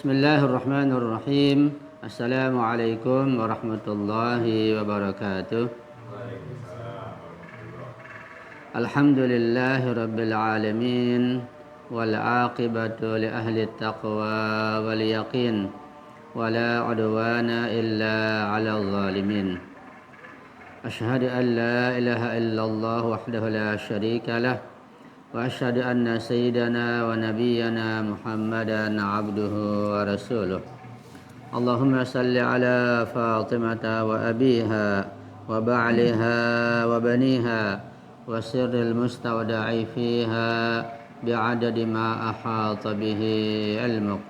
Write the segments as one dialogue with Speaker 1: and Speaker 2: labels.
Speaker 1: Bismillahirrahmanirrahim. Assalamualaikum warahmatullahi wabarakatuh. Alhamdulillahi rabbil alamin. Wal aqibatu li ahli taqwa wal yaqin. Wala udwana illa ala zalimin. Ashhadu an la ilaha illallah wahdahu la syarika lah. Wa asyhadu anna sayyidana wa nabiyyana Muhammadan abduhu wa rasuluh. Allahumma salli ala Fatimata wa abiha wa ba'liha wa baniha wa sirril mustawda'i fiha bi'adadi ma ahata bihi ilmuk.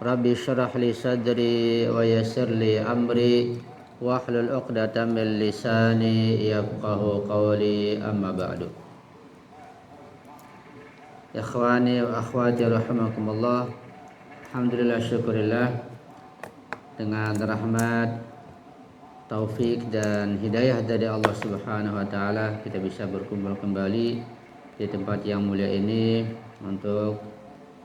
Speaker 1: Rabbi syrah li sadri wa yassir li amri wahlul 'uqdatam min lisani yafqahu qawli, amma ba'du. Ikhwani wa akhwati rahimakumullah. Alhamdulillah, syukurillah, dengan rahmat, taufik dan hidayah dari Allah Subhanahu wa taala kita bisa berkumpul kembali di tempat yang mulia ini untuk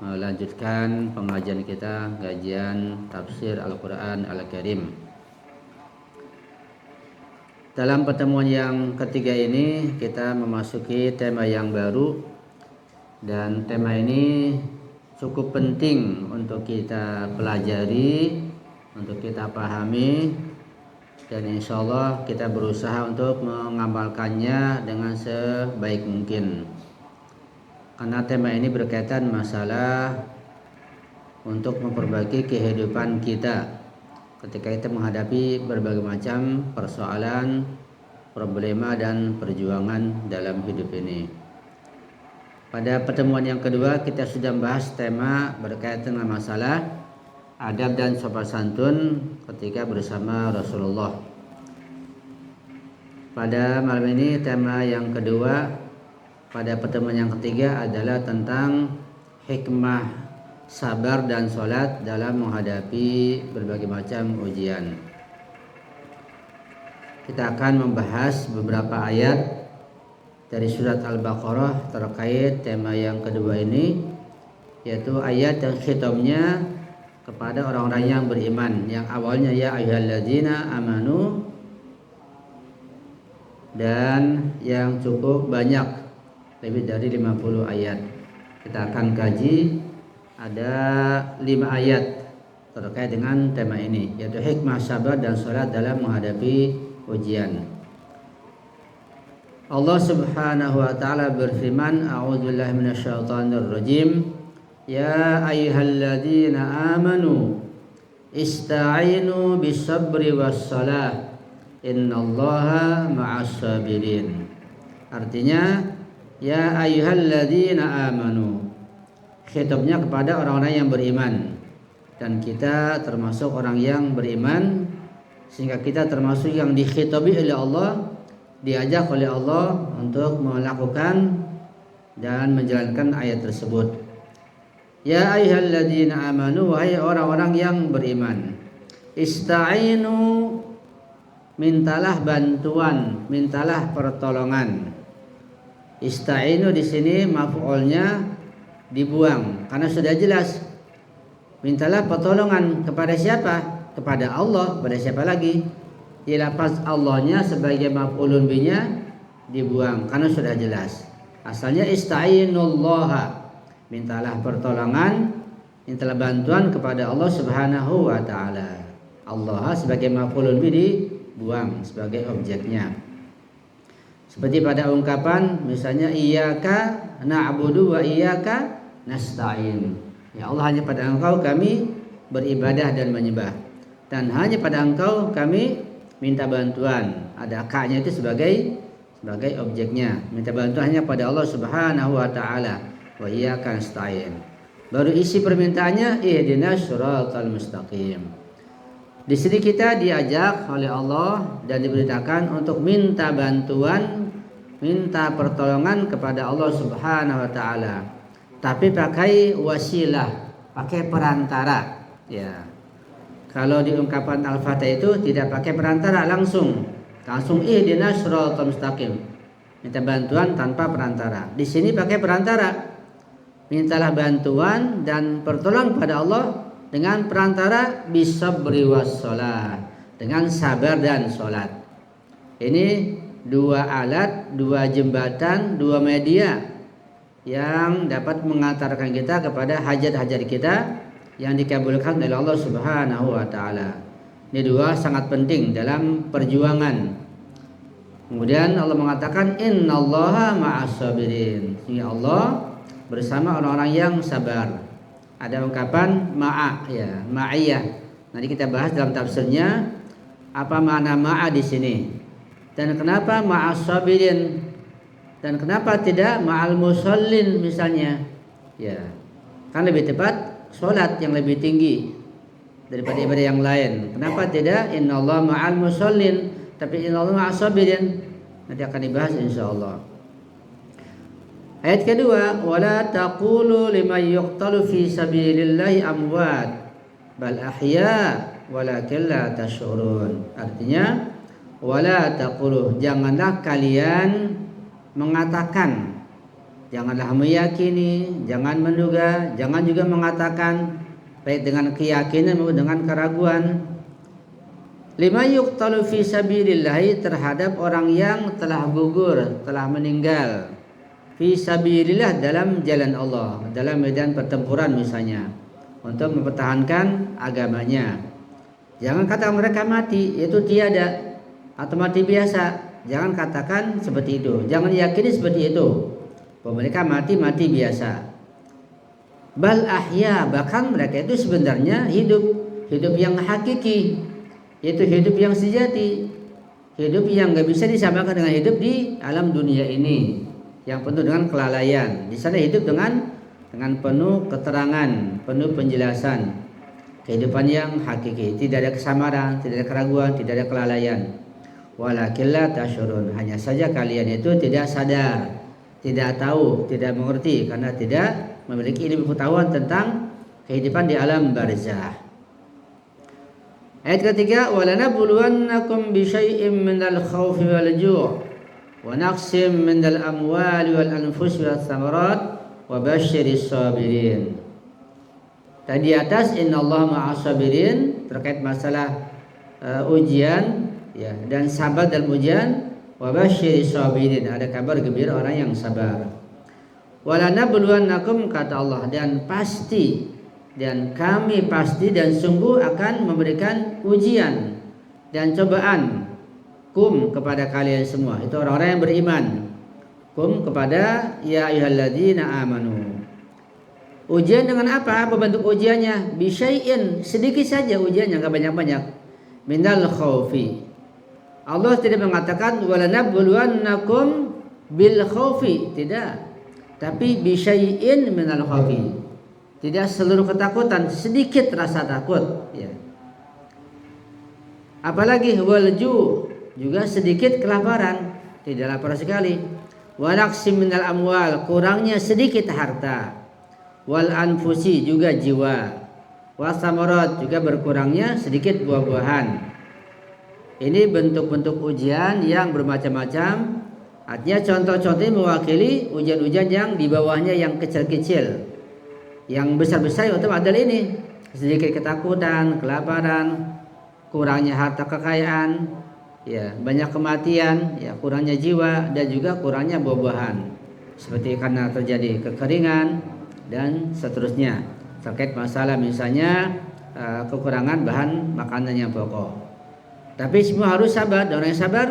Speaker 1: melanjutkan pengajian kita, kajian tafsir Al-Qur'an Al-Karim. Dalam pertemuan yang ketiga ini kita memasuki tema yang baru. Dan tema ini cukup penting untuk kita pelajari, untuk kita pahami, dan insya Allah kita berusaha untuk mengamalkannya dengan sebaik mungkin. Karena tema ini berkaitan masalah untuk memperbaiki kehidupan kita ketika kita menghadapi berbagai macam persoalan, problema, dan perjuangan dalam hidup ini. Pada pertemuan yang kedua kita sudah membahas tema berkaitan dengan masalah adab dan sopan santun ketika bersama Rasulullah. Pada malam ini tema yang kedua pada pertemuan yang ketiga adalah tentang hikmah sabar dan sholat dalam menghadapi berbagai macam ujian. Kita akan membahas beberapa ayat dari surat Al-Baqarah terkait tema yang kedua ini, yaitu ayat yang khitabnya kepada orang-orang yang beriman, yang awalnya ya ayyuhalladzina amanu, dan yang cukup banyak, lebih dari 50 ayat. Kita akan kaji ada 5 ayat terkait dengan tema ini, yaitu hikmah sabar dan sholat dalam menghadapi ujian. Allah Subhanahu wa taala berfirman, a'udzubillahi minasyaitonir rajim, ya ayyuhalladzina amanu ista'inu bis-sabri was-salah innallaha ma'as sabirin. Artinya, ya ayyuhalladzina amanu, khitabnya kepada orang-orang yang beriman, dan kita termasuk orang yang beriman, sehingga kita termasuk yang dikhitabi oleh Allah, diajak oleh Allah untuk melakukan dan menjalankan ayat tersebut. Ya ayyuhalladzina amanu, wahai orang-orang yang beriman, ista'inu, mintalah bantuan, mintalah pertolongan. Ista'inu di sini maf'ulnya dibuang karena sudah jelas. Mintalah pertolongan kepada siapa? Kepada Allah. Pada siapa lagi? Lafaz Allahnya sebagai maf'ulun binya dibuang karena sudah jelas. Asalnya ista'inullaha, mintalah pertolongan, mintalah bantuan kepada Allah Subhanahu wa taala. Allah sebagai maf'ulun bi dibuang sebagai objeknya. Seperti pada ungkapan misalnya iyyaka na'budu wa iyyaka nasta'in. Ya Allah, hanya pada Engkau kami beribadah dan menyembah, dan hanya pada Engkau kami minta bantuan. Ada ka-nya itu sebagai objeknya. Minta bantuan hanya pada Allah Subhanahu wa taala. Wa iyyaka nasta'in. Baru isi permintaannya ihdinas siratal mustaqim. Di sini kita diajak oleh Allah dan diberitakan untuk minta bantuan, minta pertolongan kepada Allah Subhanahu wa taala. Tapi pakai wasilah, pakai perantara, ya. Kalau di ungkapan Al-Fatihah itu tidak pakai perantara, langsung ihdinas siratal mustaqim. Minta bantuan tanpa perantara. Di sini pakai perantara. mintalah bantuan dan pertolongan pada Allah dengan perantara bisabri wassalah, dengan sabar dan sholat. Ini dua alat, dua jembatan, dua media yang dapat mengantarkan kita kepada hajat-hajat kita yang dikabulkan oleh Allah Subhanahu wa taala. Ini dua sangat penting dalam perjuangan. Kemudian Allah mengatakan innallaha ma'as sabirin. Ya Allah bersama orang-orang yang sabar. Ada ungkapan ma'a ya, ma'iyah. Nanti kita bahas dalam tafsirnya apa makna ma'a di sini. Dan kenapa ma'as sabirin? Dan kenapa tidak ma'al musallin misalnya? Ya. Kan lebih tepat salat yang lebih tinggi daripada ibadah yang lain. Kenapa tidak innallaha ma'al musallin? Tapi innallaha ma'as sabirin, nanti akan dibahas insyaallah. Ayat kedua, wala taqulu liman yuqtalu fi sabilillahi amwat bal ahya walakin la tash'urun. Artinya wala taqulu, janganlah kalian mengatakan, janganlah meyakini, jangan menduga, jangan juga mengatakan baik dengan keyakinan maupun dengan keraguan. Lima yuqtalu fi sabilillahi, terhadap orang yang telah gugur, telah meninggal fi sabilillah, dalam jalan Allah, dalam medan pertempuran misalnya, untuk mempertahankan agamanya. Jangan kata mereka mati, itu tiada atau mati biasa. Jangan katakan seperti itu. Jangan yakini seperti itu bahwa mereka mati biasa. Bal ahya, bahkan mereka itu sebenarnya hidup yang hakiki, yaitu hidup yang sejati, hidup yang nggak bisa disamakan dengan hidup di alam dunia ini yang penuh dengan kelalaian. Di sana hidup dengan penuh keterangan, penuh penjelasan, kehidupan yang hakiki, tidak ada kesamaran, tidak ada keraguan, tidak ada kelalaian. Walakin la tasyurun, hanya saja kalian itu tidak sadar, tidak tahu, tidak mengerti karena tidak memiliki ilmu pengetahuan tentang kehidupan di alam barzah. Ayat ketiga, walanabluwannakum bisyai'im minal khawfi wal ju' wa naqsim minal amwali wal anfusi was samarat wa basyiris sabirin. Tadi atas innallaha ma'as sabirin terkait masalah ujian ya, dan sabar dalam ujian. Wa basyiris sabirin, ada kabar gembira orang yang sabar. Walanabluwannakum, kata Allah, dan pasti, dan kami pasti dan sungguh akan memberikan ujian dan cobaan kum kepada kalian semua. Itu orang-orang yang beriman. Kum kepada ya ayyuhalladzina amanu. Ujian dengan apa? Apa bentuk ujiannya? Bisyai'in, sedikit saja ujiannya, enggak banyak-banyak. Minal khaufi. Allah tidak mengatakan walanabluwannakum bil khaufi, tidak. Tapi bisyai'in minal khaufi. Tidak seluruh ketakutan, sedikit rasa takut ya. Apalagi walju, juga sedikit kelaparan, tidak lapar sekali. Walaqsim minal amwal, kurangnya sedikit harta. Wal anfusi, juga jiwa. Wasamarat, juga berkurangnya sedikit buah-buahan. Ini bentuk-bentuk ujian yang bermacam-macam. Artinya contoh-contohnya mewakili ujian-ujian yang di bawahnya yang kecil-kecil. Yang besar-besar itu adalah ini, sedikit ketakutan, kelaparan, kurangnya harta kekayaan, ya, banyak kematian, ya, kurangnya jiwa, dan juga kurangnya buah-buahan, seperti karena terjadi kekeringan dan seterusnya. Terkait masalah misalnya kekurangan bahan makanan yang pokok. Tapi semua harus sabar. Dan orang yang sabar,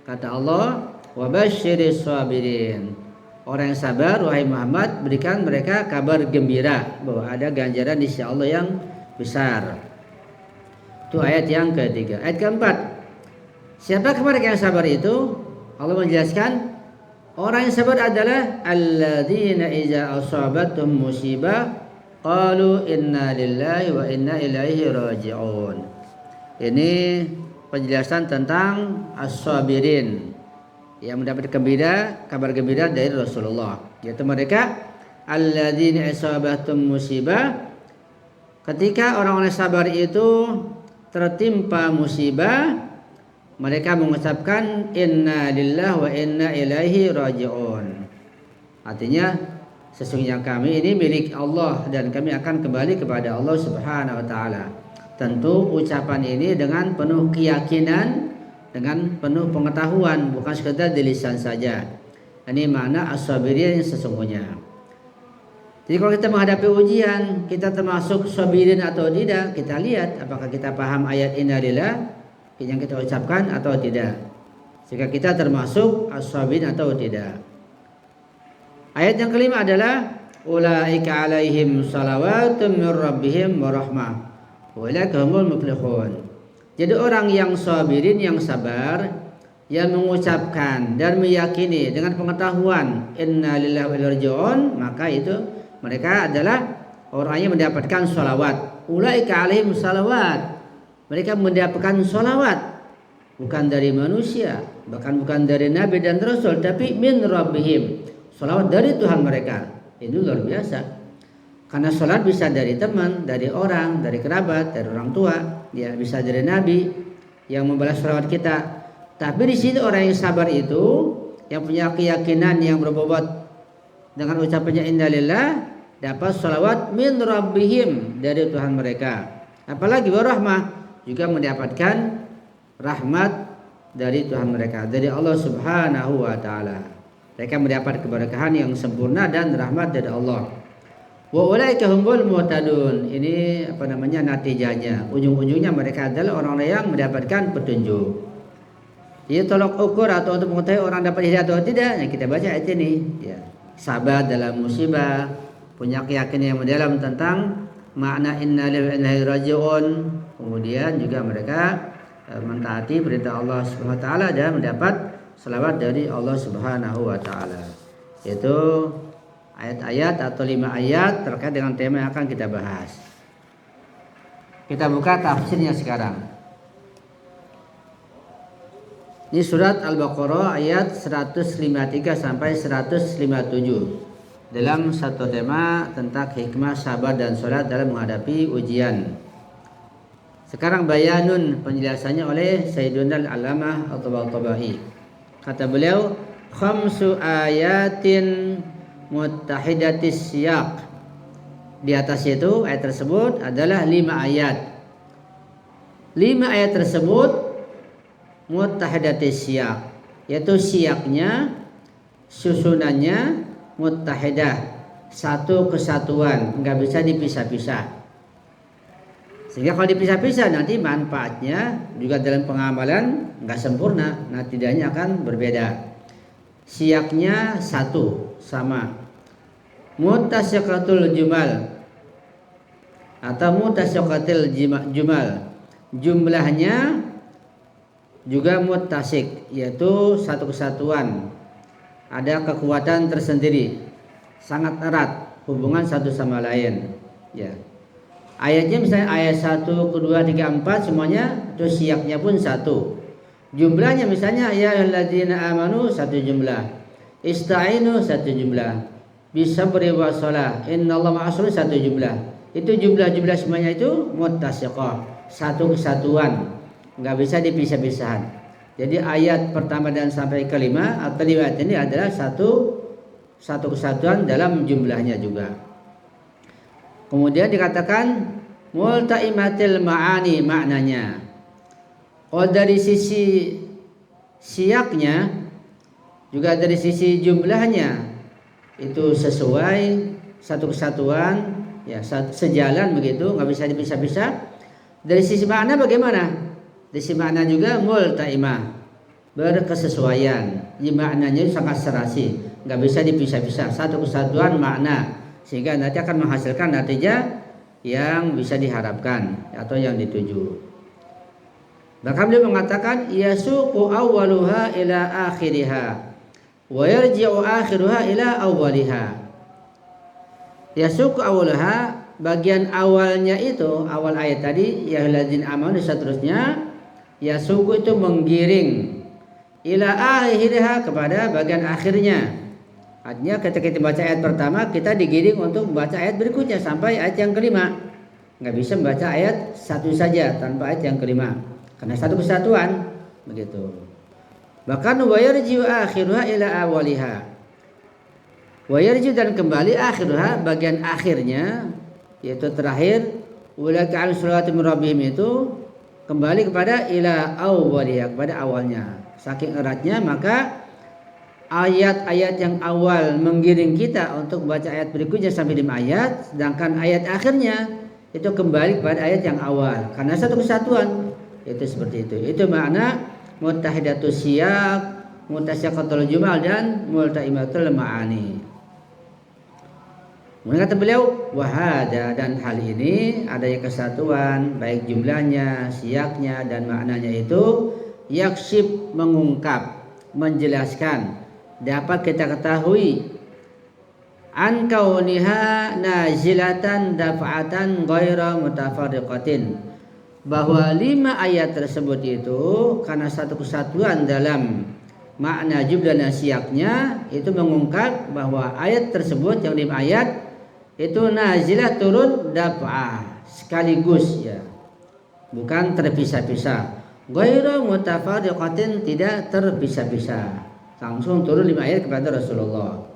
Speaker 1: kata Allah, wa basyiris sabirin. Orang yang sabar, wahai Muhammad, berikan mereka kabar gembira bahwa ada ganjaran di sisi Allah yang besar. Itu ayat yang ketiga. Ayat keempat, siapa mereka yang sabar itu? Allah menjelaskan, orang yang sabar adalah alladzina iza asabatum musibah qalu inna lillahi wa inna ilaihi raji'un. Ini penjelasan tentang as-sabirin yang mendapat kabar gembira dari Rasulullah, yaitu mereka alladzina asabatum musibah, ketika orang-orang sabar itu tertimpa musibah, mereka mengucapkan inna lillahi wa inna ilaihi raji'un. Artinya Sesungguhnya kami ini milik Allah dan kami akan kembali kepada Allah Subhanahu wa taala. Tentu ucapan ini dengan penuh keyakinan, dengan penuh pengetahuan, bukan sekedar di lisan saja. Ini makna as-sabirin yang sesungguhnya. Jadi kalau kita menghadapi ujian, kita termasuk sabirin atau tidak, kita lihat apakah kita paham ayat innalillah yang kita ucapkan atau tidak. Jika kita termasuk as-sabirin atau tidak. Ayat yang kelima adalah ulaika alaihim salawatun mir rabbihim wa rahmah wa ulaika humul muflihun. Jadi orang yang sabirin, yang sabar, yang mengucapkan dan meyakini dengan pengetahuan inna lillahi wa inna ilaihi raji'un, maka itu mereka adalah orang yang mendapatkan salawat. Ulaika alaihim salawat. Mereka mendapatkan salawat bukan dari manusia, bahkan bukan dari nabi dan rasul, tapi min rabbihim. Salawat dari Tuhan mereka. Ini luar biasa. Karena salat bisa dari teman, dari orang, dari kerabat, dari orang tua, ya bisa dari nabi yang membalas salawat kita. Tapi di sini orang yang sabar itu, yang punya keyakinan, yang berbobot dengan ucapannya innalillah, dapat salawat min rabbihim, dari Tuhan mereka. Apalagi warahmah, juga mendapatkan rahmat dari Tuhan mereka, dari Allah Subhanahu wa taala. Mereka mendapat keberkahan yang sempurna dan rahmat dari Allah. Wa ulaika humul muhtadun. Ini natijanya. Ujung-ujungnya mereka adalah orang-orang yang mendapatkan petunjuk. Jadi tolok ukur atau untuk mengetahui orang dapat hidayah atau tidak, ya kita baca ayat ini. Ya. Sabar dalam musibah, punya keyakinan yang mendalam tentang makna inna lillahi wa inna ilaihi raji'un. Kemudian juga mereka mentaati perintah Allah Subhanahu wa taala dan mendapat selawat dari Allah Subhanahu wa taala. Itu ayat-ayat atau 5 ayat terkait dengan tema yang akan kita bahas. Kita buka tafsirnya sekarang. Ini surat Al-Baqarah ayat 153 sampai 157. Dalam satu tema tentang hikmah sabar dan salat dalam menghadapi ujian. Sekarang bayanun, penjelasannya oleh Sayyiduna Al-Allamah At-Tabatabai. Kata beliau, khamsu ayatin muttahidatis siyaq. Di atas itu ayat tersebut adalah 5 ayat. 5 ayat tersebut muttahidatis siyaq, yaitu siyaqnya, susunannya muttahidah, satu kesatuan, enggak bisa dipisah-pisah. Sehingga kalau dipisah-pisah nanti manfaatnya juga dalam pengamalan enggak sempurna, natijanya akan berbeda. Siyaknya satu, sama. Mutasyaqatul jumal atau mutasyaqatil jumal, jumlahnya juga mutasik, yaitu satu kesatuan. Ada kekuatan tersendiri, sangat erat hubungan satu sama lain. Ya. Ayatnya misalnya ayat 1, kedua, 3, 4 semuanya itu siyaknya pun satu. Jumlahnya misalnya ya ayyuhalladzina amanu satu jumlah. Ista'inu satu jumlah. Bisabri wassalah innallaha ma'asri satu jumlah. Itu jumlah-jumlah semuanya itu muttasyaqah, satu kesatuan. Enggak bisa dipisah-pisah. Jadi ayat pertama dan sampai kelima atau 5 ayat ini adalah satu kesatuan dalam jumlahnya juga. Kemudian dikatakan multaimatil ma'ani, maknanya. Kalau dari sisi siyaknya juga dari sisi jumlahnya itu sesuai, satu kesatuan, ya sejalan begitu, nggak bisa dipisah-pisah. Dari sisi makna bagaimana? Dari sisi makna juga multaimah, berkesesuaian. Jadi maknanya sangat serasi, nggak bisa dipisah-pisah, satu kesatuan makna. Sehingga nanti akan menghasilkan natijah yang bisa diharapkan atau yang dituju. Bahkan beliau mengatakan yasuqu awwaluha ila akhiriha wa yarji'u akhiruha ila awwaliha. Yasuqu awwaluha, bagian awalnya itu, awal ayat tadi ya ayyuhalladzina amanu seterusnya, yasuqu itu menggiring ila akhiriha, kepada bagian akhirnya. Artinya ketika kita baca ayat pertama, kita digiring untuk membaca ayat berikutnya sampai ayat yang kelima. Nggak bisa membaca ayat satu saja tanpa ayat yang kelima, karena satu kesatuan begitu. Bahkan wa yarji'u akhiruha ila awwaliha. Wa yarji dan kembali akhirnya bagian akhirnya yaitu terakhir ulaika an salawatim rabbihim itu kembali kepada ila awwaliyah kepada awalnya. Saking eratnya maka ayat-ayat yang awal menggiring kita untuk baca ayat berikutnya sampai 5 ayat, sedangkan ayat akhirnya itu kembali kepada ayat yang awal karena satu kesatuan. Itu seperti itu. Itu makna muttahidatus siyaq, mutasyaqatul jumal dan multaimatul ma'ani. Kata beliau, wahada dan hal ini adanya kesatuan baik jumlahnya, siyaknya dan maknanya itu yakshif mengungkap, menjelaskan, dapat kita ketahui an kauniha nazilatan dafa'atan ghaira mutafarriqatin, bahwa 5 ayat tersebut itu karena satu kesatuan dalam makna jumlah dan siyaknya itu mengungkap bahwa ayat tersebut yang 5 ayat itu nazilah turun daf'ah sekaligus ya, bukan terpisah-pisah. Ghairu mutafarriqatin tidak terpisah-pisah, langsung turun 5 ayat kepada Rasulullah.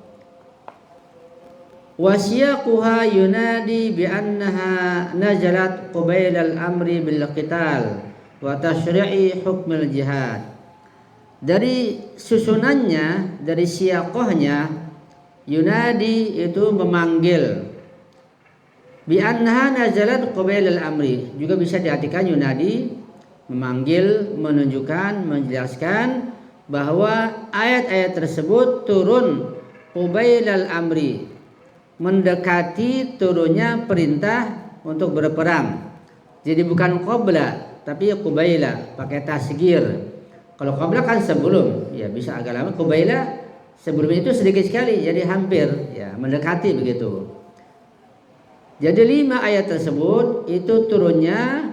Speaker 1: Wasiyaquha yunadi bi annaha nazalat qabailal amri bil qital wa tashri'i hukmil jihad. Dari susunannya, dari siyaqahnya, yunadi itu memanggil, bi annaha nazalat qabailal amri juga bisa diartikan yunadi memanggil, menunjukkan, menjelaskan bahwa ayat-ayat tersebut turun qabailal amri, mendekati turunnya perintah untuk berperang. Jadi bukan qabla tapi qabaila pakai tasghir. Kalau qabla kan sebelum, ya bisa agak lama. Qabaila sebelum itu sedikit sekali, jadi hampir ya mendekati begitu. Jadi 5 ayat tersebut itu turunnya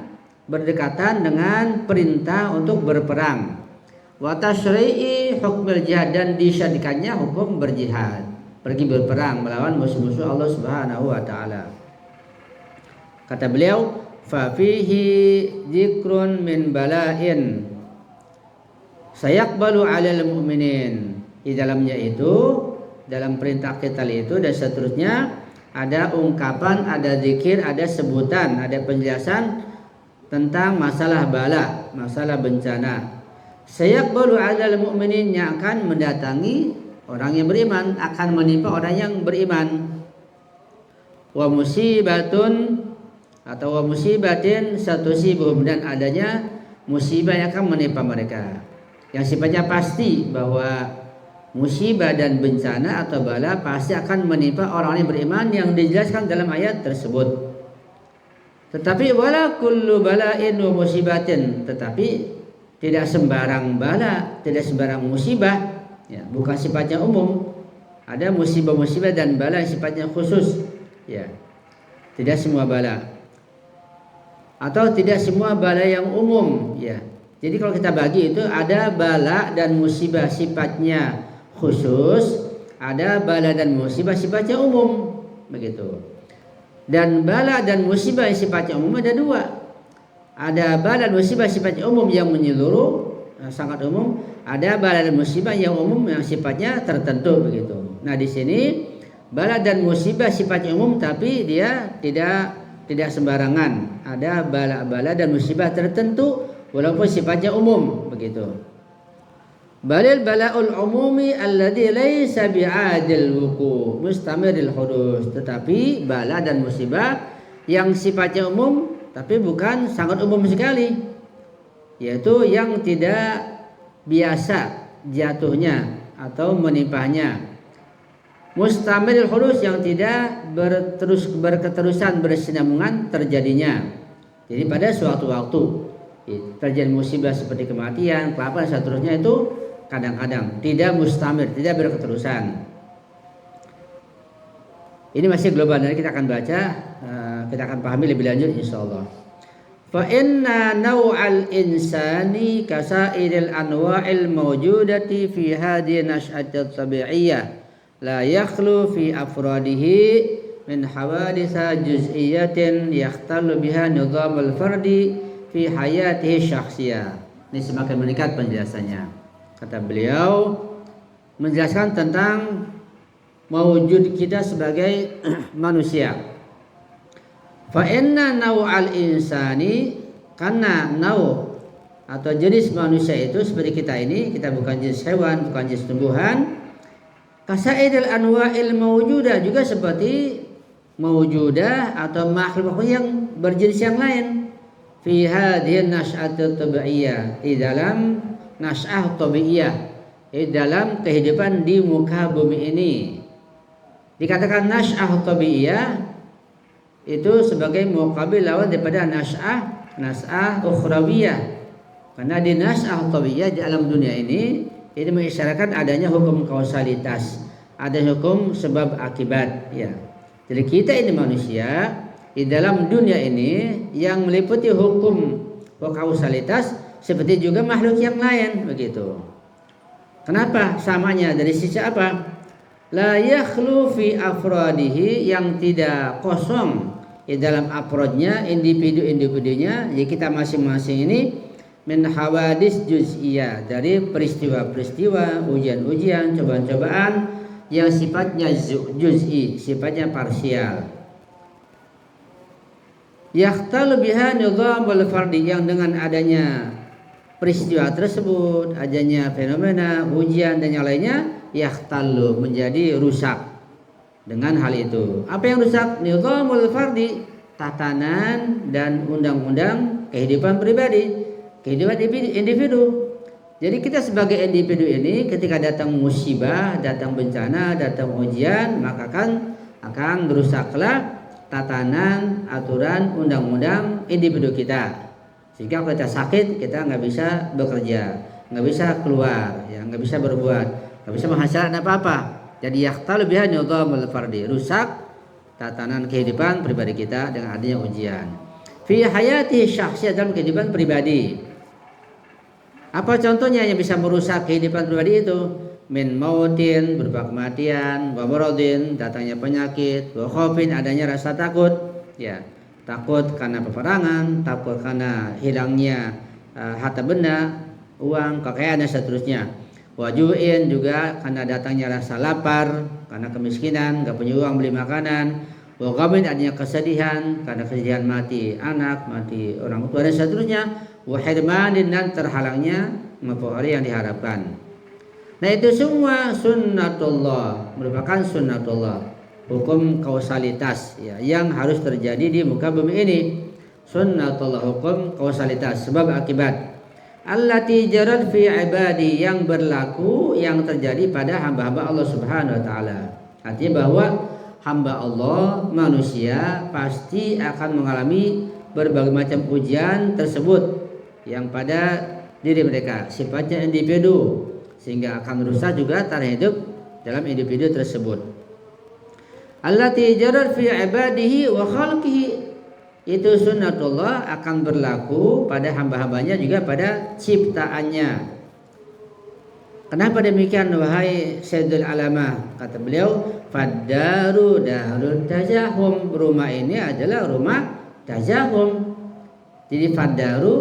Speaker 1: berdekatan dengan perintah untuk berperang. Wa tashri'i hukmil jihad dan disyariatkannya hukum berjihad, pergi berperang melawan musuh-musuh Allah Subhanahu wa taala. Kata beliau, fa fihi dzikrun min bala'in sayaqbalu 'alal mu'minin. Di dalamnya itu, dalam perintah qital itu dan seterusnya ada ungkapan, ada zikir, ada sebutan, ada penjelasan tentang masalah bala, masalah bencana. Sayaqbalu 'alal mu'minin, yang akan mendatangi orang yang beriman, akan menimpa orang yang beriman. Wa musibatun atau wa musibatin satusibuhum, dan adanya musibah yang akan menimpa mereka, yang sifatnya pasti bahwa musibah dan bencana atau bala pasti akan menimpa orang yang beriman yang dijelaskan dalam ayat tersebut. Tetapi wala kullu bala'in wa musibatin, tetapi tidak sembarang bala, tidak sembarang musibah ya, bukan sifatnya umum. Ada musibah-musibah dan bala yang sifatnya khusus ya. Tidak semua bala, atau tidak semua bala yang umum ya. Jadi kalau kita bagi itu ada bala dan musibah sifatnya khusus, ada bala dan musibah sifatnya umum begitu. Dan bala dan musibah yang sifatnya umum ada 2. Ada bala dan musibah sifatnya umum yang menyeluruh, sangat umum. Ada bala dan musibah yang umum yang sifatnya tertentu begitu. Nah di sini bala dan musibah sifatnya umum tapi dia tidak sembarangan. Ada bala dan musibah tertentu walaupun sifatnya umum begitu. Balil bala'ul umumi alladhi laysa bi'adil wuku mustamiril hudus, tetapi bala dan musibah yang sifatnya umum tapi bukan sangat umum sekali, yaitu yang tidak biasa jatuhnya atau menimpanya. Mustamiril hudus, yang tidak berketerusan bersinambungan terjadinya. Jadi pada suatu waktu terjadi musibah seperti kematian, kelapa dan seterusnya itu kadang-kadang tidak mustamir, tidak berketerusan. Ini masih global, nanti kita akan baca, kita akan pahami lebih lanjut insyaallah. Fa inna naw'al insani kasairil anwa'il mawjudati fi hadhihi nash'atit tabi'iyyah la yakhlu fi afradihi min hawaditha juz'iyyatin yakhtallu biha nizamul fardi fi hayatihi syakhsiyah. Ini semakin meningkat penjelasannya. Kata beliau menjelaskan tentang mewujud kita sebagai manusia. Fa inna naw'al insani, karena nau atau jenis manusia itu seperti kita ini, kita bukan jenis hewan, bukan jenis tumbuhan. Kasaidil anwa'il mawjudah, juga seperti mawjudah atau makhluk yang berjenis yang lain. Fi hadhihi nas'atu tabi'iyah, di dalam nas'ah tabi'iyah, di dalam kehidupan di muka bumi ini. Dikatakan nas'ah tabi'iyah itu sebagai muqabil lawan daripada nas'ah ukhrawiyah. Karena di nas'ah tabi'iyah di alam dunia ini itu mengisyaratkan adanya hukum kausalitas, ada hukum sebab akibat, ya. Jadi kita ini manusia di dalam dunia ini yang meliputi hukum kausalitas seperti juga makhluk yang lain, begitu. Kenapa samanya? Dari sisi apa? La yakhlu fi afradihi, yang tidak kosong di dalam afrodnya, individu-individunya, jadi kita masing-masing ini, min hawadis juz'iyah, dari peristiwa-peristiwa, ujian-ujian, cobaan-cobaan yang sifatnya juz'i, sifatnya parsial. Yahtalu biha nizamul fardi, yang dengan adanya peristiwa tersebut, adanya fenomena, ujian dan yang lainnya, yahtalu, menjadi rusak dengan hal itu. Apa yang rusak? Nizamul fardi, tatanan dan undang-undang kehidupan pribadi, kehidupan individu. Jadi kita sebagai individu ini ketika datang musibah, datang bencana, datang ujian, maka akan berusaklah tatanan, aturan, undang-undang individu kita. Sehingga kalau kita sakit, kita nggak bisa bekerja, nggak bisa keluar, ya, nggak bisa berbuat, nggak bisa menghasilkan apa-apa. Jadi yahtalu biha nizamul fardi, rusak tatanan kehidupan pribadi kita dengan adanya ujian. Fi hayati syakhsiyah, dalam kehidupan pribadi. Apa contohnya yang bisa merusak kehidupan pribadi itu? Min mautin, berupa kematian, wa maradin, datangnya penyakit, wa khaufin, adanya rasa takut, ya. Takut karena peperangan, takut karena hilangnya harta benda, uang, kekayaan dan seterusnya. Wajuin, juga karena datangnya rasa lapar, karena kemiskinan, nggak punya uang beli makanan. Wagamin, adanya kesedihan, karena kesedihan mati anak, mati orang tua dan seterusnya. Wahirmanin, dan terhalangnya memperoleh yang diharapkan. Nah itu semua sunnatullah, merupakan sunnatullah, hukum kausalitas, ya, yang harus terjadi di muka bumi ini. Sunnatullah, hukum kausalitas, sebab akibat. Allati jarat fi ibadi, yang berlaku, yang terjadi pada hamba-hamba Allah Subhanahu wa taala. Artinya bahwa hamba Allah, manusia, pasti akan mengalami berbagai macam ujian tersebut yang pada diri mereka, sifatnya individu, sehingga akan rusak juga tarikh hidup dalam individu tersebut. Allati jarat fi ibadihi wa khalqihi, itu sunnatullah akan berlaku pada hamba-hambanya juga pada ciptaannya. Kenapa demikian wahai Sayyidul Alamah? Kata beliau, faddaru darut tajahum, rumah ini adalah rumah tajahum. Jadi faddaru,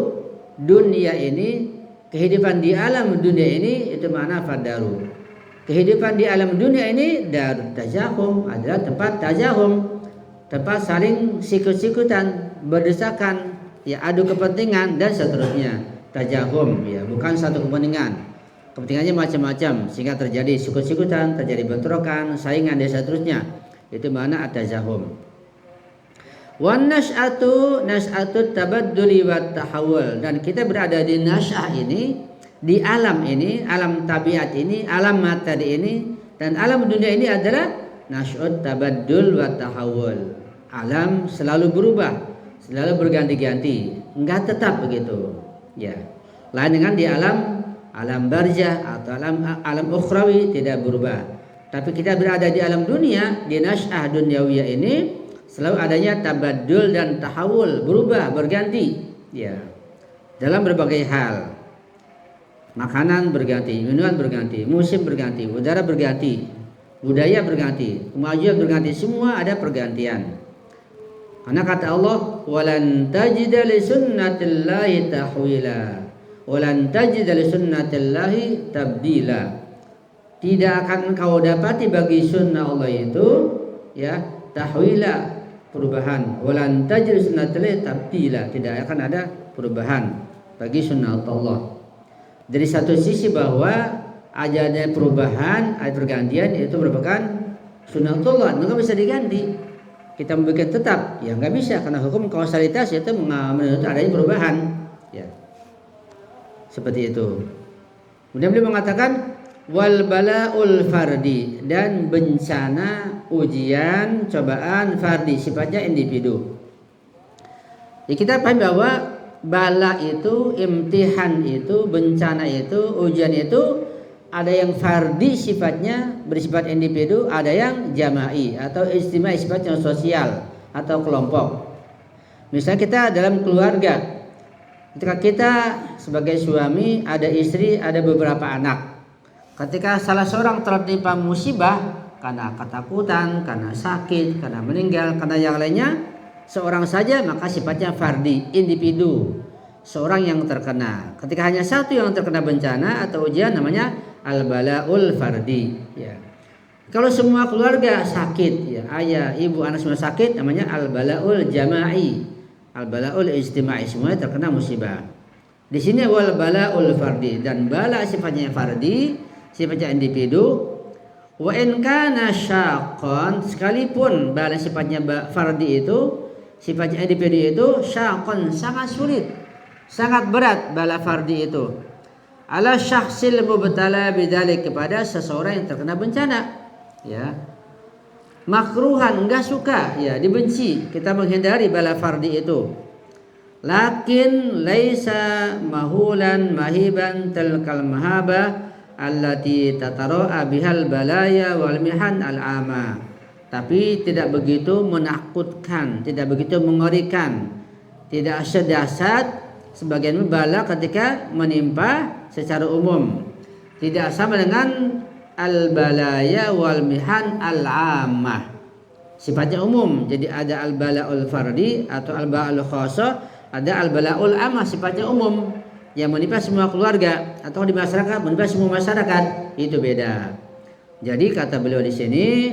Speaker 1: dunia ini, kehidupan di alam dunia ini, itu makna faddaru. Kehidupan di alam dunia ini, darut tajahum, adalah tempat tajahum, tempat saling sikut-sikutan, berdesakan, ya, adu kepentingan dan seterusnya. Tajahum, ya, bukan satu kepentingan, kepentingannya macam-macam, sehingga terjadi sikut-sikutan, terjadi bentrokan, saingan dan seterusnya. Itu mana at-tajahum. Wan nas'atu tabadduli wat tahawul, dan kita berada di nas'ah ini, di alam ini, alam tabiat ini, alam materi ini, dan alam dunia ini adalah nas'ut tabaddul wa tahawul. Alam selalu berubah, selalu berganti-ganti, enggak tetap begitu, ya. Lain dengan di alam barzah atau alam ukhrawi, tidak berubah. Tapi kita berada di alam dunia, di nas'ah dunyawiyah ini, selalu adanya tabaddul dan tahawul, berubah, berganti, ya. Dalam berbagai hal. Makanan berganti, minuman berganti, musim berganti, udara berganti, budaya berganti, kemajuan berganti, semua ada pergantian. Karena kata Allah, walan tajida li sunnatillahi tahwila, walan tajida li sunnatillahi tabdila. tidak akan engkau dapati bagi sunnah Allah itu ya tahwila, perubahan, walan tajid sunnatil tabdila, tidak akan ada perubahan bagi sunnah Allah. Dari satu sisi bahwa adanya perubahan, ada pergantian, itu merupakan sunnah Allah, nggak bisa diganti. Kita membuat tetap, ya nggak bisa, karena hukum kausalitas itu menuntut adanya perubahan, ya seperti itu. Kemudian beliau mengatakan wal bala'ul fardi, dan bencana, ujian, cobaan fardi, sifatnya individu. Ya, kita paham bahwa bala itu, imtihan itu, bencana itu, ujian itu ada yang fardi sifatnya bersifat individu, ada yang jama'i atau istimai sifatnya sosial atau kelompok. Misalnya kita dalam keluarga, ketika kita sebagai suami, ada istri, ada beberapa anak. Ketika salah seorang tertimpa musibah karena ketakutan, karena sakit, karena meninggal, karena yang lainnya, seorang saja maka sifatnya fardi, individu, seorang yang terkena. Ketika hanya satu yang terkena bencana atau ujian, namanya al-bala'ul fardi, ya. Kalau semua keluarga sakit, ya, ayah, ibu, anak semua sakit, namanya al-bala'ul jama'i, al-bala'ul ijtima'i, semuanya terkena musibah. Di sini wal bala'ul fardi, dan bala sifatnya fardi, sifatnya individu. Wa in kana syaqqan, sekalipun bala sifatnya fardi itu, sifatnya individu itu syaqqan, sangat sulit, sangat berat bala fardi itu, ala syakhsil mubtala bidzalik, kepada seseorang yang terkena bencana, ya, makruhan, enggak suka, ya, dibenci, kita menghindari bala fardi itu. Lakin laisa mahulan mahiban tilkal mahaba allati tatara'a bihal balaya wal mihan al ama, tapi tidak begitu menakutkan, tidak begitu mengerikan, tidak sedahsyat sebagian bala ketika menimpa secara umum, tidak sama dengan al-balaya wal mihan al-ammah, sifatnya umum. Jadi ada al-bala'ul fardi atau al-bala'ul khassa, ada al-bala'ul ammah, sifatnya umum yang menimpa semua keluarga atau di masyarakat, menimpa semua masyarakat, itu beda. Jadi kata beliau di sini,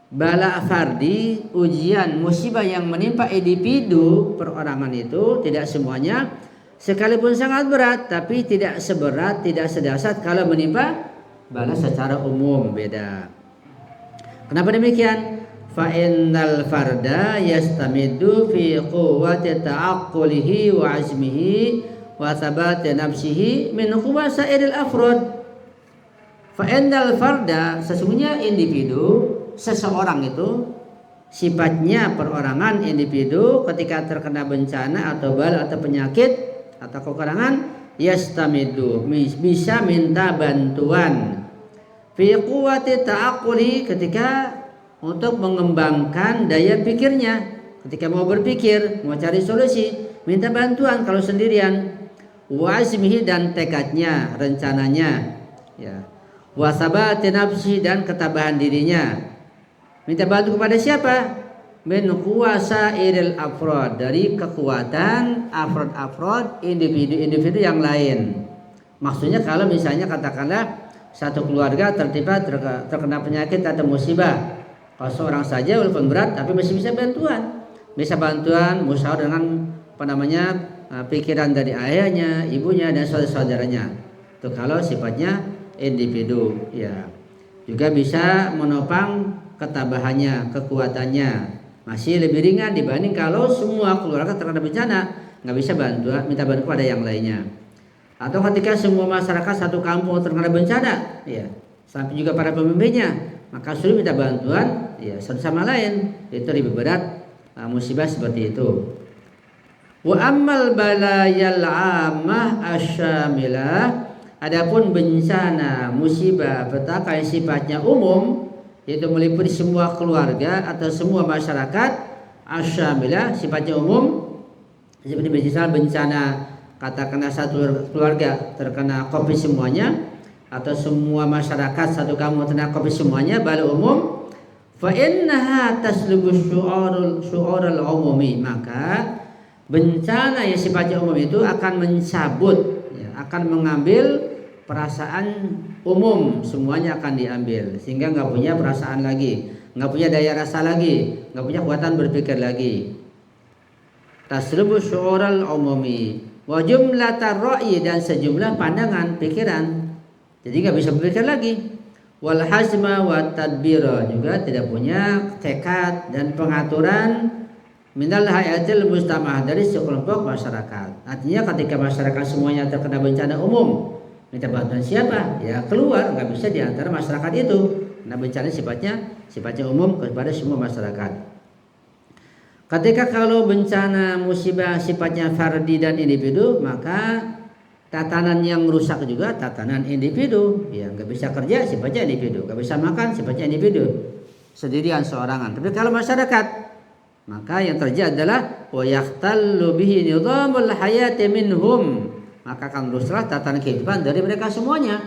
Speaker 1: bala fardi, ujian, musibah yang menimpa individu perorangan itu tidak semuanya, sekalipun sangat berat, tapi tidak seberat, tidak sedahsyat kalau menimpa bala secara umum, beda. Kenapa demikian? Fa innal farda yastamiddu fi quwwati ta'aqqulihi wa azmihi wa thabati nafsihi min quwwasairil afrad. Fa innal farda, sesungguhnya individu, seseorang itu sifatnya perorangan, individu ketika terkena bencana atau bala atau penyakit atau kekurangan, yastamidu, bisa minta bantuan, fi quwwati ta'aqquli, ketika untuk mengembangkan daya pikirnya, ketika mau berpikir, mau cari solusi, minta bantuan kalau sendirian, wa azmihi, dan tekadnya, rencananya, ya, wa sabati nafsi, dan ketabahan dirinya. Minta bantu kepada siapa? Min quwasairil afrad, dari kekuatan afrod-afrod, individu-individu yang lain. Maksudnya kalau misalnya katakanlah satu keluarga terkena penyakit atau musibah, kalau seorang saja walaupun berat tapi masih bisa bantuan musyawarah dengan pikiran dari ayahnya, ibunya, dan saudara-saudaranya. Itu kalau sifatnya individu, ya. Juga bisa menopang ketabahannya, kekuatannya, masih lebih ringan dibanding kalau semua keluarga terkena bencana, nggak bisa minta bantuan pada yang lainnya. Atau ketika semua masyarakat satu kampung terkena bencana, ya, sampai juga para pemimpinnya, maka sulit minta bantuan, ya, satu sama lain, itu lebih berat musibah seperti itu. Wa ammal balayal ammah asyamilah, adapun bencana, musibah, petaka yang sifatnya umum, yaitu meliputi semua keluarga atau semua masyarakat, asyamilah, sifatnya umum, seperti misalnya bencana katakanlah satu keluarga terkena COVID semuanya, atau semua masyarakat satu kampung terkena COVID semuanya, bala umum, fa innaha taslubu syu'urul umumi, maka bencana yang sifatnya umum itu akan mencabut, ya, akan mengambil perasaan umum semuanya akan diambil, sehingga nggak punya perasaan lagi, nggak punya daya rasa lagi, nggak punya kekuatan berpikir lagi. Taslubu syu'ural umumi wa jumlatar ra'yi, dan sejumlah pandangan pikiran, jadi nggak bisa berpikir lagi. Wal hazma wa tadbira, juga tidak punya tekad dan pengaturan minal hayatil mustamah, dari sekelompok masyarakat. Artinya ketika masyarakat semuanya terkena bencana umum, minta bantuan siapa? Ya keluar, nggak bisa di antara masyarakat itu. Nah, bencana sifatnya umum kepada semua masyarakat. Ketika kalau bencana musibah sifatnya fardi dan individu, maka tatanan yang rusak juga tatanan individu. Ya nggak bisa kerja sifatnya individu, nggak bisa makan sifatnya individu, sendirian seorangan. Tapi kalau masyarakat, maka yang terjadi adalah wa yahtallu bihi nizamul hayati minhum, maka akan rusaklah tatanan kehidupan dari mereka semuanya.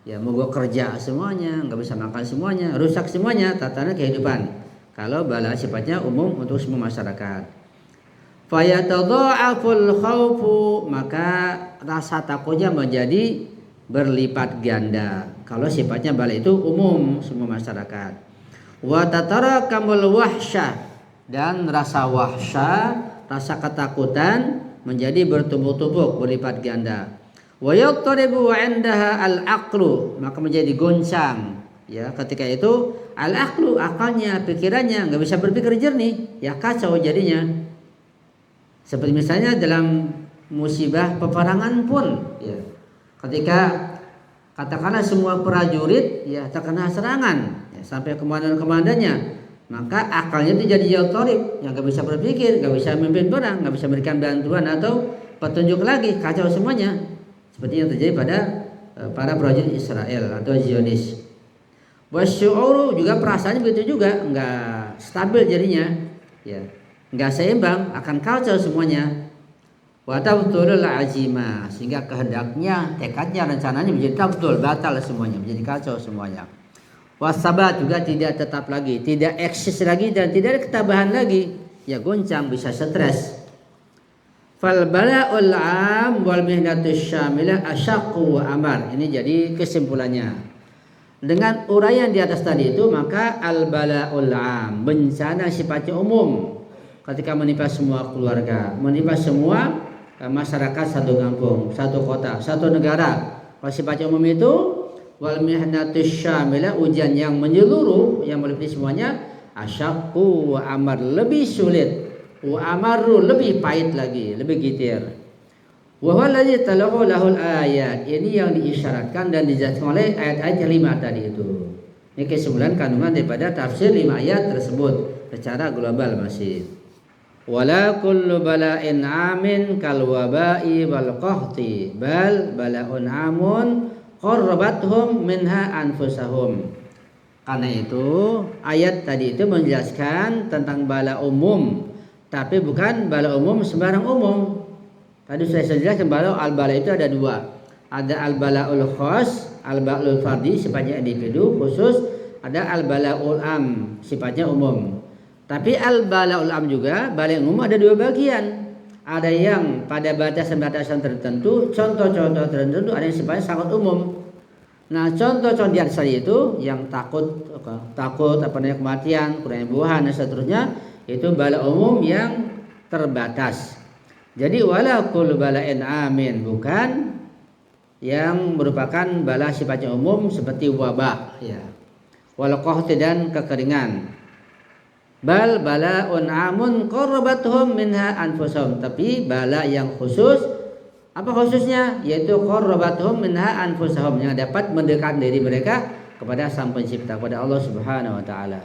Speaker 1: Ya mogok kerja semuanya, nggak bisa makan semuanya, rusak semuanya tatanan kehidupan. Kalau bala sifatnya umum untuk semua masyarakat. Fayatadha'aful khaufu, maka rasa takutnya menjadi berlipat ganda kalau sifatnya bala itu umum semua masyarakat. Wa tatarakamul wahsyah, dan rasa wahsyah, rasa ketakutan menjadi bertumpuk-tumpuk berlipat ganda. Wa yattaribu 'indaha al-aqlu, maka menjadi goncang. Ya, ketika itu al-aqlu, akalnya, pikirannya nggak bisa berpikir jernih, ya kacau jadinya. Seperti misalnya dalam musibah peperangan pun, ya, ketika katakanlah semua prajurit ya terkena serangan, ya, sampai komandan-komandannya, maka akalnya itu jadi yautorib, yang nggak bisa berpikir, nggak bisa memimpin perang, nggak bisa memberikan bantuan atau petunjuk lagi, kacau semuanya. Seperti yang terjadi pada para prajurit Israel atau Zionis. Wasyu'uru, juga perasaannya begitu juga, nggak stabil jadinya, ya, nggak seimbang, akan kacau semuanya. Wa tabtulul azima, sehingga kehendaknya, tekadnya, rencananya menjadi tabtul, batal semuanya, menjadi kacau semuanya. Wasabat, juga tidak tetap lagi, tidak eksis lagi, dan tidak ada ketabahan lagi, ya goncang, bisa stres. Fal bala'ul 'am wal mihnatus syamilah asyaqqu wa amar. Ini jadi kesimpulannya. Dengan uraian di atas tadi itu, maka al bala'ul 'am, bencana sifatnya umum, ketika menimpa semua keluarga, menimpa semua masyarakat satu kampung, satu kota, satu negara. Kalau sifatnya umum itu, wal mihnatus syamilah, ujian yang menyeluruh, yang meliputi semuanya, asyaqqu wa amar, lebih sulit, wa amaru, lebih pahit lagi, lebih gitir. Wa huwa allazi talahu lahul ayat, ini yang diisyaratkan dan dijelaskan oleh ayat-ayat yang 5 tadi itu. Ini kesimpulan kandungan daripada tafsir 5 ayat tersebut secara global masih. Wala kullu bala'in amin kal waba'i wal qahti, bal bala'un amun qarrabathum minha anfusahum. Karena itu ayat tadi itu menjelaskan tentang bala umum, tapi bukan bala umum sembarang umum. Tadi saya jelaskan bahwa al-bala itu ada dua. Ada al-bala'ul khas, al-bala'ul fardi, sifatnya individu khusus. Ada al-bala'ul am, sifatnya umum. Tapi al-bala'ul am juga, bala yang umum ada dua bagian. Ada yang pada batasan-batasan tertentu, contoh-contoh tertentu, ada yang sifatnya sangat umum. Nah, contoh-contoh di atas itu yang takut kematian, kurang buahan dan seterusnya, itu bala umum yang terbatas. Jadi wala kullu bala'in amin, bukan yang merupakan bala sifatnya umum seperti wabah, ya, wal qahti, dan kekeringan. Bal bala'un amun qarrabathum minha anfusahum, tapi bala yang khusus, apa khususnya? Yaitu qarrabathum minha anfusahum, yang dapat mendekatkan diri mereka kepada Sang Pencipta, kepada Allah Subhanahu wa taala.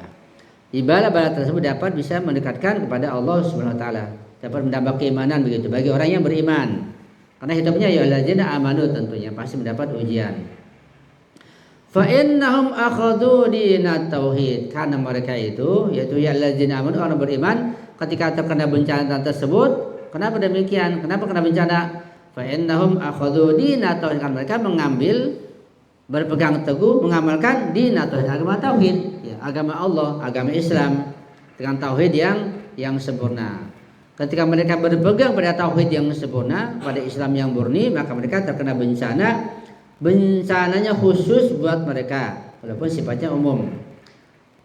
Speaker 1: Di bala-bala tersebut dapat bisa mendekatkan kepada Allah Subhanahu wa taala, dapat menambah keimanan begitu bagi orang yang beriman. Karena hitungnya ya alladzina amanu, tentunya pasti mendapat ujian. Fa innahum akhadhu dinat tauhid, karena mereka itu yaitu ya alladzina amanu, orang beriman, ketika terkena bencana tersebut. Kenapa demikian? Kenapa kena bencana? Fa innahum akhadhu dinat tauhid, karena mereka mengambil, berpegang teguh, mengamalkan dinat tauhid, agama tauhid, ya, agama Allah, agama Islam dengan tauhid yang sempurna. Ketika mereka berpegang pada tauhid yang sempurna, pada Islam yang murni, maka mereka terkena bencana Bencananya khusus buat mereka walaupun sifatnya umum.